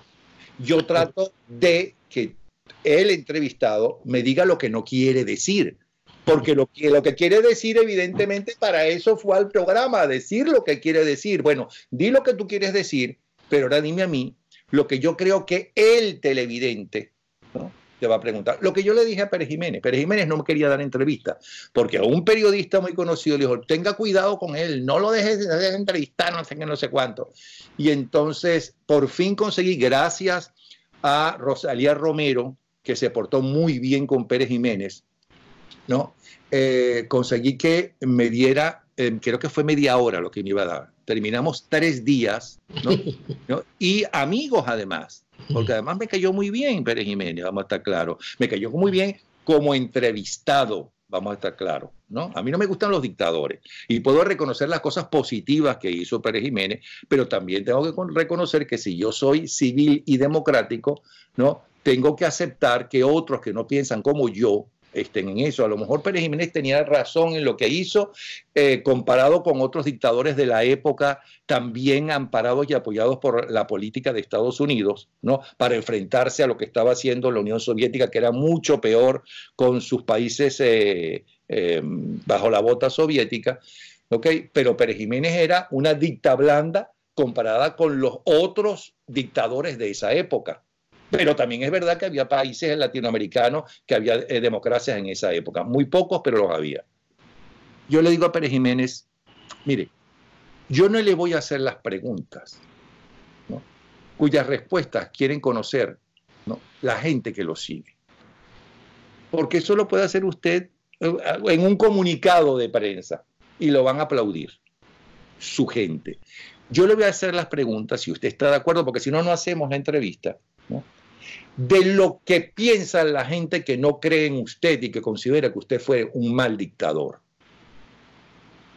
Yo trato de que el entrevistado me diga lo que no quiere decir. Porque lo que quiere decir, evidentemente, para eso fue al programa, a decir lo que quiere decir. Bueno, di lo que tú quieres decir, pero ahora dime a mí lo que yo creo que el televidente, ¿no?, te va a preguntar. Lo que yo le dije a Pérez Jiménez no me quería dar entrevista, porque a un periodista muy conocido le dijo, tenga cuidado con él, no lo dejes entrevistar, no sé qué, no sé cuánto. Y entonces, por fin conseguí, gracias a Rosalía Romero, que se portó muy bien con Pérez Jiménez, ¿no? Conseguí que me diera, creo que fue media hora lo que me iba a dar. Terminamos 3 días, ¿no? Y amigos además. Porque además me cayó muy bien Pérez Jiménez, vamos a estar claros. Me cayó muy bien como entrevistado, vamos a estar claros, ¿no? A mí no me gustan los dictadores y puedo reconocer las cosas positivas que hizo Pérez Jiménez, pero también tengo que reconocer que si yo soy civil y democrático, ¿no?, tengo que aceptar que otros que no piensan como yo estén en eso. A lo mejor Pérez Jiménez tenía razón en lo que hizo, comparado con otros dictadores de la época, también amparados y apoyados por la política de Estados Unidos, ¿no?, para enfrentarse a lo que estaba haciendo la Unión Soviética, que era mucho peor con sus países bajo la bota soviética, ¿okay? Pero Pérez Jiménez era una dicta blanda comparada con los otros dictadores de esa época. Pero también es verdad que había países latinoamericanos que había democracias en esa época. Muy pocos, pero los había. Yo le digo a Pérez Jiménez, mire, yo no le voy a hacer las preguntas, ¿no?, cuyas respuestas quieren conocer, ¿no?, la gente que lo sigue. Porque eso lo puede hacer usted en un comunicado de prensa y lo van a aplaudir su gente. Yo le voy a hacer las preguntas, si usted está de acuerdo, porque si no, no hacemos la entrevista, ¿no?, de lo que piensa la gente que no cree en usted y que considera que usted fue un mal dictador.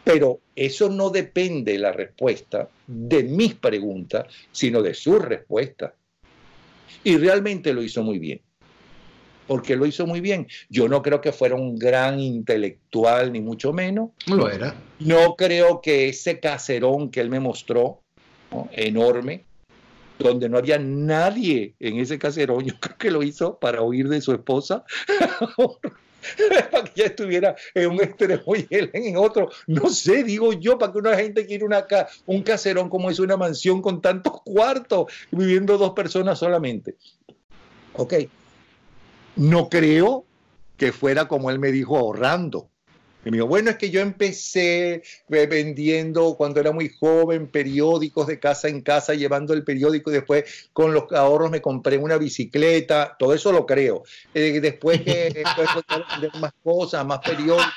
Pero eso no depende, la respuesta, de mis preguntas, sino de sus respuestas. Y realmente lo hizo muy bien. porque lo hizo muy bien. Yo no creo que fuera un gran intelectual, ni mucho menos. No lo era. No creo que ese caserón que él me mostró, ¿no?, enorme, donde no había nadie en ese caserón, yo creo que lo hizo para huir de su esposa, para que ella estuviera en un extremo y él en otro. No sé, digo yo, para que una gente quiera un caserón como es una mansión con tantos cuartos, viviendo 2 personas solamente. Ok. No creo que fuera como él me dijo, ahorrando. Y me dijo, bueno, es que yo empecé vendiendo cuando era muy joven periódicos de casa en casa, llevando el periódico, y después con los ahorros me compré una bicicleta. Todo eso lo creo. Después que vender más cosas, más periódicos,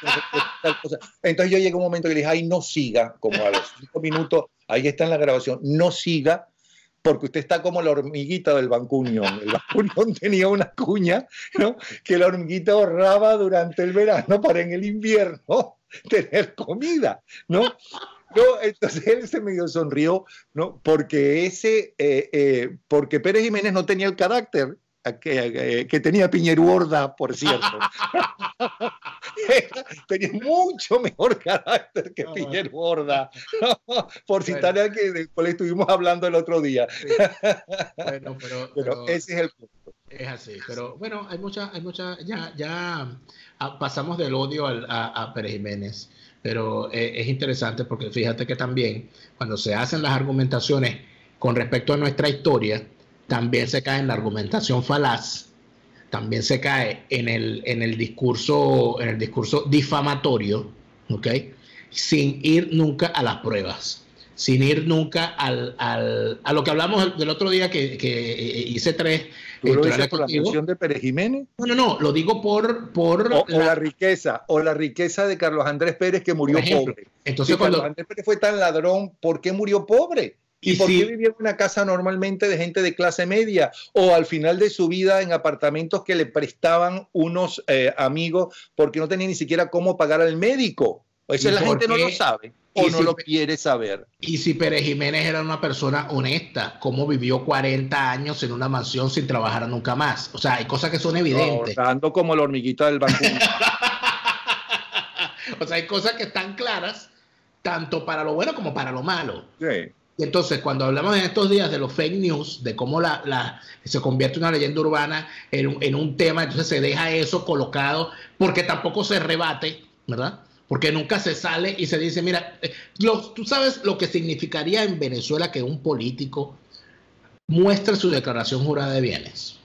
tal cosa. Entonces yo llegué a un momento que le dije, ay, no siga, como a los 5 minutos, ahí está en la grabación, no siga, porque usted está como la hormiguita del Banco Unión. El Banco Unión tenía una cuña, ¿no?, que la hormiguita ahorraba durante el verano para en el invierno tener comida, ¿no? No, entonces él se medio sonrió, ¿no?, porque porque Pérez Jiménez no tenía el carácter que tenía Piñero Horda, por cierto. Tenía mucho mejor carácter que Piñero Horda, por citar al que después le estuvimos hablando el otro día. Sí. Bueno, pero ese es el punto. Es así, pero bueno, hay mucha, ya pasamos del odio a Pérez Jiménez, pero es interesante porque fíjate que también cuando se hacen las argumentaciones con respecto a nuestra historia, también se cae en la argumentación falaz, también se cae en el discurso difamatorio, ¿ok?, sin ir nunca a las pruebas, sin ir nunca a lo que hablamos del otro día que hice 3. ¿Tú lo dices por la mención de Pérez Jiménez? No, lo digo por la riqueza de Carlos Andrés Pérez, que murió pobre. Entonces, si Carlos Andrés Pérez fue tan ladrón, ¿por qué murió pobre? ¿Y por qué vivía en una casa normalmente de gente de clase media? O al final de su vida en apartamentos que le prestaban unos amigos porque no tenía ni siquiera cómo pagar al médico. Eso la gente no lo sabe o no lo quiere saber. Y si Pérez Jiménez era una persona honesta, ¿cómo vivió 40 años en una mansión sin trabajar nunca más? O sea, hay cosas que son evidentes. Ahorrando como la hormiguita del Banco. O sea, hay cosas que están claras, tanto para lo bueno como para lo malo. Sí. Y entonces, cuando hablamos en estos días de los fake news, de cómo se convierte una leyenda urbana en un tema, entonces se deja eso colocado, porque tampoco se rebate, ¿verdad? Porque nunca se sale y se dice, mira, tú sabes lo que significaría en Venezuela que un político muestre su declaración jurada de bienes.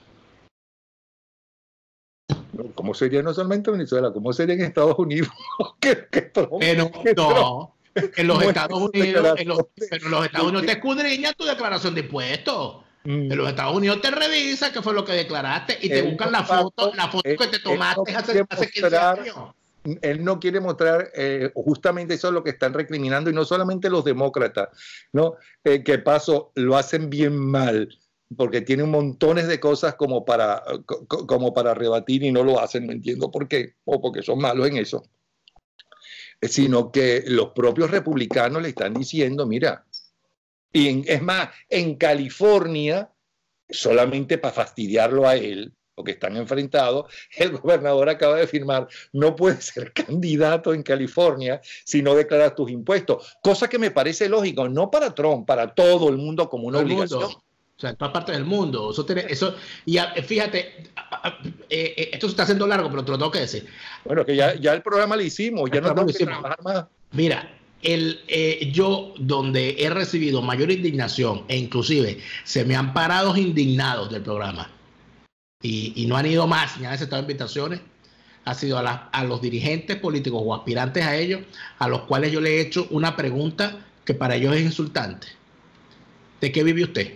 ¿Cómo sería no solamente en Venezuela? ¿Cómo sería en Estados Unidos? No. En los Estados Unidos, pero en los Estados Unidos te escudriñan tu declaración de impuestos. En los Estados Unidos te revisa qué fue lo que declaraste y te buscan la foto que te tomaste hace 15 años. Él no quiere mostrar, justamente eso es lo que están recriminando, y no solamente los demócratas, ¿no? Que paso, lo hacen bien mal, porque tienen montones de cosas como para rebatir y no lo hacen, no entiendo por qué, o porque son malos en eso. Sino que los propios republicanos le están diciendo, mira, es más, en California, solamente para fastidiarlo a él, porque están enfrentados, el gobernador acaba de firmar, no puedes ser candidato en California si no declaras tus impuestos, cosa que me parece lógico, no para Trump, para todo el mundo como una obligación. O sea, en todas partes del mundo. Y fíjate, esto se está haciendo largo, pero te lo tengo que decir. Bueno, que ya el programa lo hicimos, ya no tengo que trabajar más. Mira, yo donde he recibido mayor indignación, e inclusive se me han parado indignados del programa, y no han ido más, ni han aceptado invitaciones, ha sido a los dirigentes políticos o aspirantes a ellos, a los cuales yo le he hecho una pregunta que para ellos es insultante. ¿De qué vive usted?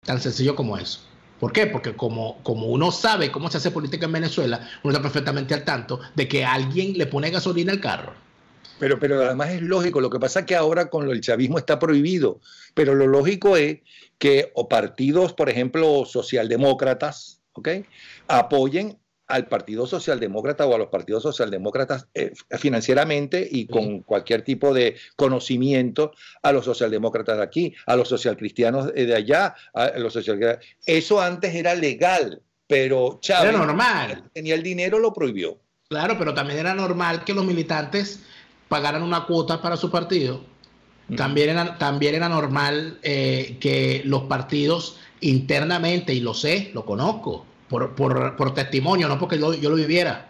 Tan sencillo como eso. ¿Por qué? Porque como uno sabe cómo se hace política en Venezuela, uno está perfectamente al tanto de que alguien le pone gasolina al carro. Pero además es lógico. Lo que pasa es que ahora con el chavismo está prohibido. Pero lo lógico es que partidos, por ejemplo, socialdemócratas, ¿okay?, apoyen al Partido Socialdemócrata o a los partidos socialdemócratas financieramente y con cualquier tipo de conocimiento a los socialdemócratas de aquí, a los socialcristianos de allá, a los Eso antes era legal, pero Chávez, era normal. Tenía el dinero, lo prohibió. Claro, pero también era normal que los militantes pagaran una cuota para su partido. También era normal que los partidos internamente, y lo sé, lo conozco, por testimonio, no porque yo lo viviera,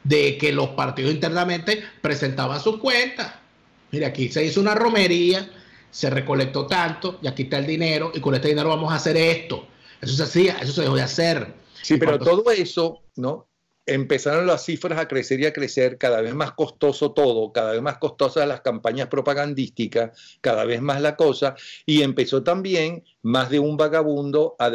de que los partidos internamente presentaban sus cuentas. Mira, aquí se hizo una romería, se recolectó tanto, y aquí está el dinero, y con este dinero vamos a hacer esto. Eso se hacía, eso se dejó de hacer. Sí, pero todo eso, ¿no? Empezaron las cifras a crecer y a crecer, cada vez más costoso todo, cada vez más costosas las campañas propagandísticas, cada vez más la cosa, y empezó también más de un vagabundo a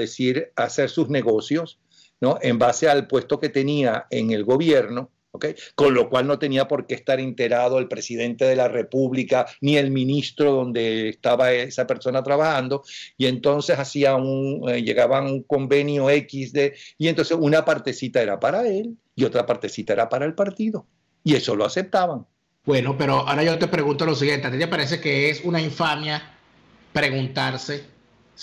hacer sus negocios, ¿no? En base al puesto que tenía en el gobierno, ¿okay? Con lo cual no tenía por qué estar enterado el presidente de la República ni el ministro donde estaba esa persona trabajando, y entonces llegaban un convenio X y entonces una partecita era para él y otra partecita era para el partido, y eso lo aceptaban. Bueno, pero ahora yo te pregunto lo siguiente: ¿a ti te parece que es una infamia preguntarse?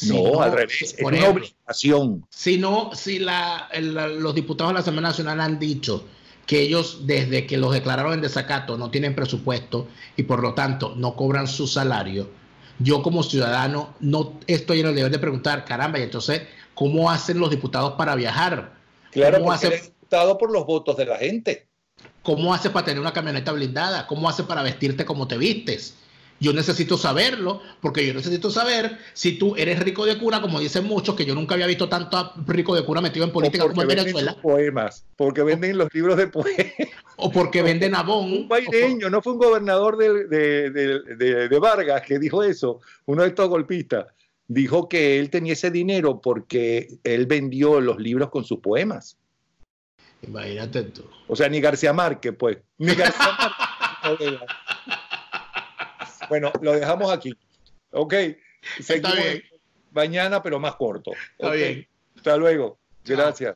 No, al revés, es una obligación. Si los diputados de la Asamblea Nacional han dicho que ellos, desde que los declararon en desacato, no tienen presupuesto y por lo tanto no cobran su salario, yo como ciudadano no estoy en el deber de preguntar, caramba, y entonces, ¿cómo hacen los diputados para viajar? Claro, porque eres diputado por los votos de la gente. ¿Cómo haces para tener una camioneta blindada? ¿Cómo haces para vestirte como te vistes? Yo necesito saberlo, porque yo necesito saber si tú eres rico de cura, como dicen muchos, que yo nunca había visto tanto rico de cura metido en política como en Venezuela. Poemas, porque venden los libros de poemas. O porque venden abón. Un baireño, no fue un gobernador de Vargas que dijo eso, uno de estos golpistas. Dijo que él tenía ese dinero porque él vendió los libros con sus poemas. Imagínate tú. O sea, ni García Márquez, pues. Ni García Márquez. Bueno, lo dejamos aquí. Ok. Está bien. Mañana, pero más corto. Está bien. Hasta luego. Gracias.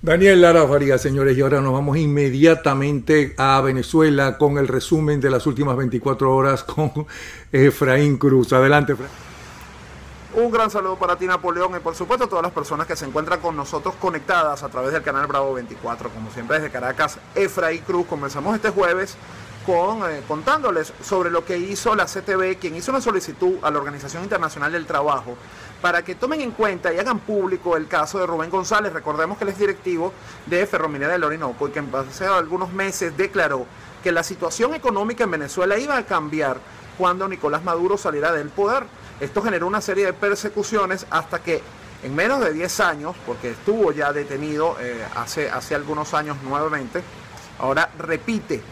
Daniel Lara Farías, señores, y ahora nos vamos inmediatamente a Venezuela con el resumen de las últimas 24 horas con Efraín Cruz. Adelante, Efraín. Un gran saludo para ti, Napoleón, y por supuesto a todas las personas que se encuentran con nosotros conectadas a través del canal Bravo 24. Como siempre, desde Caracas, Efraín Cruz. Comenzamos este jueves contándoles sobre lo que hizo la CTV, quien hizo una solicitud a la Organización Internacional del Trabajo para que tomen en cuenta y hagan público el caso de Rubén González. Recordemos que él es directivo de Ferrominera del Orinoco y que hace algunos meses declaró que la situación económica en Venezuela iba a cambiar cuando Nicolás Maduro saliera del poder. Esto generó una serie de persecuciones hasta que en menos de 10 años, porque estuvo ya detenido hace algunos años nuevamente, ahora repite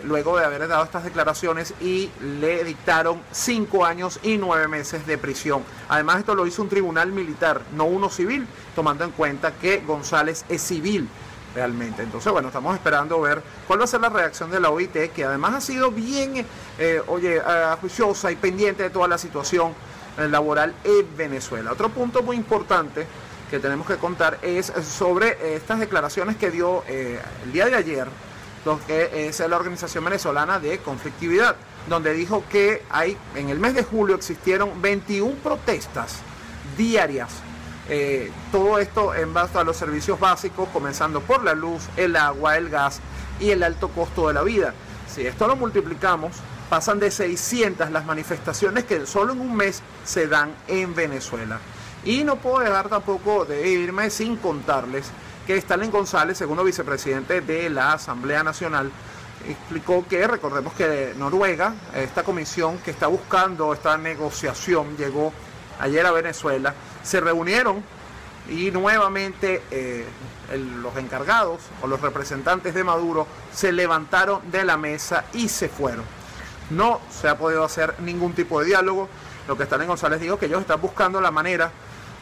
luego de haber dado estas declaraciones y le dictaron 5 años y 9 meses de prisión. Además, esto lo hizo un tribunal militar, no uno civil, tomando en cuenta que González es civil realmente. Entonces, bueno, estamos esperando ver cuál va a ser la reacción de la OIT, que además ha sido bien juiciosa y pendiente de toda la situación laboral en Venezuela. Otro punto muy importante que tenemos que contar es sobre estas declaraciones que dio el día de ayer, lo que es la Organización Venezolana de Conflictividad, donde dijo que en el mes de julio existieron 21 protestas diarias. Todo esto en base a los servicios básicos, comenzando por la luz, el agua, el gas y el alto costo de la vida. Si esto lo multiplicamos, pasan de 600 las manifestaciones que solo en un mes se dan en Venezuela. Y no puedo dejar tampoco de irme sin contarles que Stalin González, segundo vicepresidente de la Asamblea Nacional, explicó que, recordemos que Noruega, esta comisión que está buscando esta negociación, llegó ayer a Venezuela, se reunieron y nuevamente los encargados o los representantes de Maduro se levantaron de la mesa y se fueron. No se ha podido hacer ningún tipo de diálogo. Lo que Stalin González dijo que ellos están buscando la manera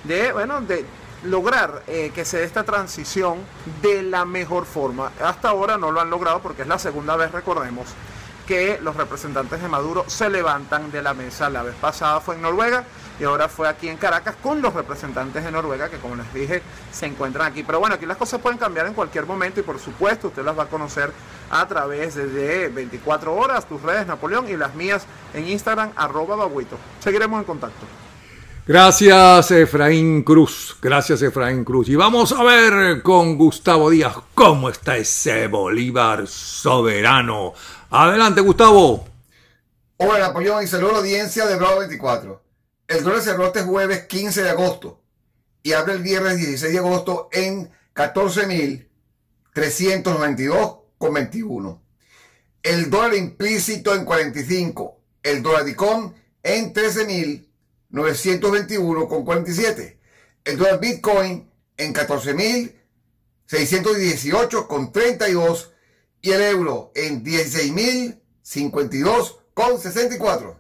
de lograr que se dé esta transición de la mejor forma. Hasta ahora no lo han logrado porque es la segunda vez, recordemos, que los representantes de Maduro se levantan de la mesa. La vez pasada fue en Noruega y ahora fue aquí en Caracas con los representantes de Noruega, que como les dije, se encuentran aquí. Pero bueno, aquí las cosas pueden cambiar en cualquier momento y por supuesto usted las va a conocer a través de 24 horas, tus redes, Napoleón, y las mías en Instagram, @Babuito. Seguiremos en contacto. Gracias, Efraín Cruz. Gracias, Efraín Cruz. Y vamos a ver con Gustavo Díaz cómo está ese Bolívar soberano. Adelante, Gustavo. Hola, Napoleón, y saludo a la audiencia de Bravo 24. El dólar cerró este jueves 15 de agosto y abre el viernes 16 de agosto en 14.392,21. El dólar implícito en 45. El dólar DICOM en 13.921,47. El dólar Bitcoin en 14.618,32 y el euro en 16.052,64.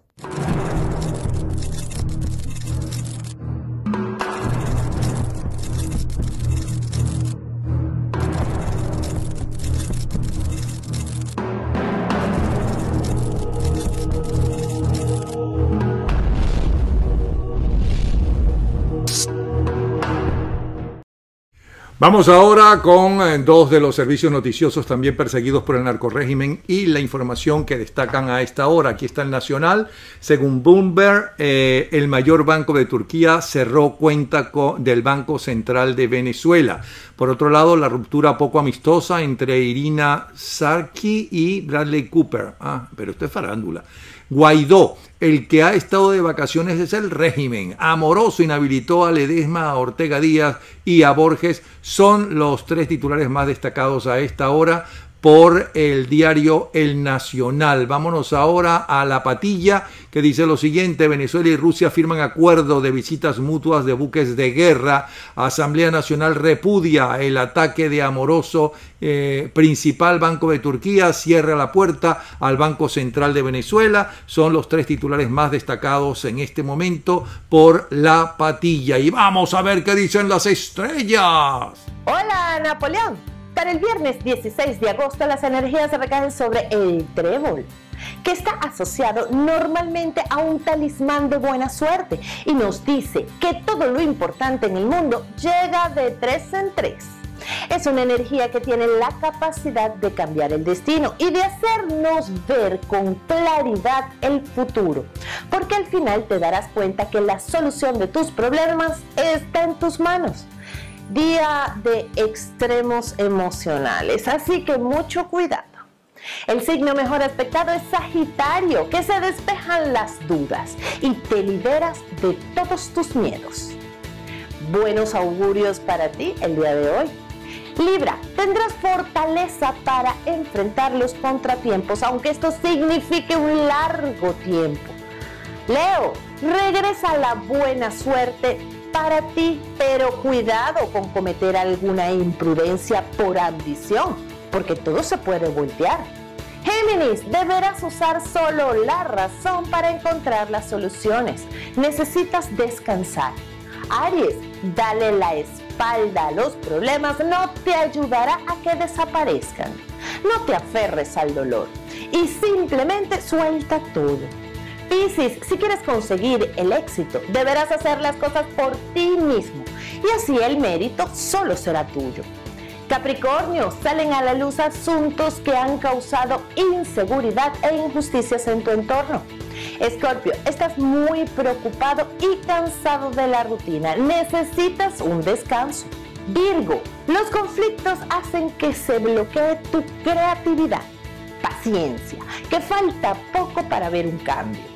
Vamos ahora con dos de los servicios noticiosos también perseguidos por el narcorrégimen y la información que destacan a esta hora. Aquí está el Nacional. Según Bloomberg, el mayor banco de Turquía cerró cuenta del Banco Central de Venezuela. Por otro lado, la ruptura poco amistosa entre Irina Sarki y Bradley Cooper. Pero esto es farándula. Guaidó, el que ha estado de vacaciones es el régimen. Amoroso inhabilitó a Ledesma, a Ortega Díaz y a Borges. Son los tres titulares más destacados a esta hora por el diario El Nacional. Vámonos ahora a La Patilla, que dice lo siguiente: Venezuela y Rusia firman acuerdo de visitas mutuas de buques de guerra. Asamblea Nacional repudia el ataque de Amoroso. Principal Banco de Turquía cierra la puerta al Banco Central de Venezuela. Son los tres titulares más destacados en este momento por La Patilla. Y vamos a ver qué dicen las estrellas. Hola, Napoleón. Para el viernes 16 de agosto las energías recaen sobre el trébol, que está asociado normalmente a un talismán de buena suerte y nos dice que todo lo importante en el mundo llega de 3 en 3. Es una energía que tiene la capacidad de cambiar el destino y de hacernos ver con claridad el futuro, porque al final te darás cuenta que la solución de tus problemas está en tus manos. Día de extremos emocionales, así que mucho cuidado. El signo mejor aspectado es Sagitario, que se despejan las dudas y te liberas de todos tus miedos. Buenos augurios para ti el día de hoy. Libra, tendrás fortaleza para enfrentar los contratiempos, aunque esto signifique un largo tiempo. Leo, regresa la buena suerte para ti, pero cuidado con cometer alguna imprudencia por ambición, porque todo se puede voltear. Géminis, deberás usar solo la razón para encontrar las soluciones. Necesitas descansar. Aries, dale la espalda a los problemas, no te ayudará a que desaparezcan. No te aferres al dolor y simplemente suelta todo. Piscis, si quieres conseguir el éxito, deberás hacer las cosas por ti mismo y así el mérito solo será tuyo. Capricornio, salen a la luz asuntos que han causado inseguridad e injusticias en tu entorno. Escorpio, estás muy preocupado y cansado de la rutina. Necesitas un descanso. Virgo, los conflictos hacen que se bloquee tu creatividad. Paciencia, que falta poco para ver un cambio.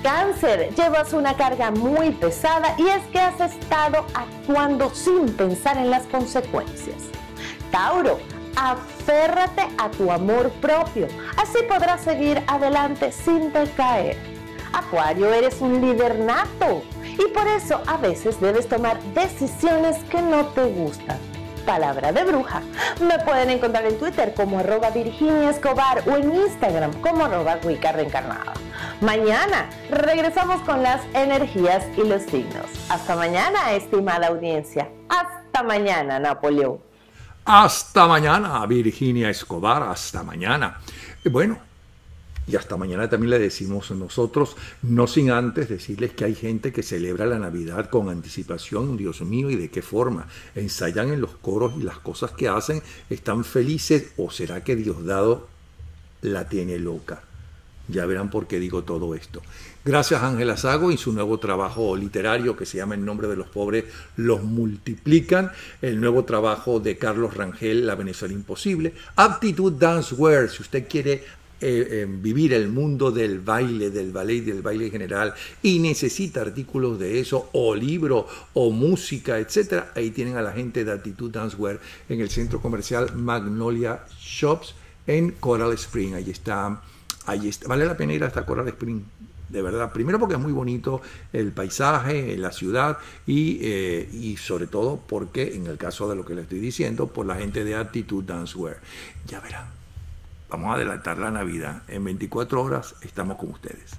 Cáncer, llevas una carga muy pesada y es que has estado actuando sin pensar en las consecuencias. Tauro, aférrate a tu amor propio, así podrás seguir adelante sin decaer. Acuario, eres un líder nato y por eso a veces debes tomar decisiones que no te gustan. Palabra de bruja. Me pueden encontrar en Twitter como @VirginiaEscobar o en Instagram como @WiccaReencarnada. Mañana regresamos con las energías y los signos. Hasta mañana, estimada audiencia. Hasta mañana, Napoleón. Hasta mañana, Virginia Escobar. Hasta mañana. Bueno, Y hasta mañana también le decimos nosotros, no sin antes decirles que hay gente que celebra la Navidad con anticipación, Dios mío, y de qué forma. Ensayan en los coros y las cosas que hacen, están felices, o será que Diosdado la tiene loca. Ya verán por qué digo todo esto. Gracias a Ángela Sago y su nuevo trabajo literario que se llama En nombre de los pobres los multiplican. El nuevo trabajo de Carlos Rangel, La Venezuela imposible. Aptitud Danceware, si usted quiere vivir el mundo del baile, del ballet y del baile en general y necesita artículos de eso o libro o música, etcétera, ahí tienen a la gente de Aptitud Danceware en el centro comercial Magnolia Shops en Coral Spring. Ahí está, vale la pena ir hasta Coral Spring, de verdad. Primero porque es muy bonito el paisaje, la ciudad y sobre todo porque en el caso de lo que le estoy diciendo, por la gente de Aptitud Danceware. Ya verán. Vamos a adelantar la Navidad. En 24 horas estamos con ustedes.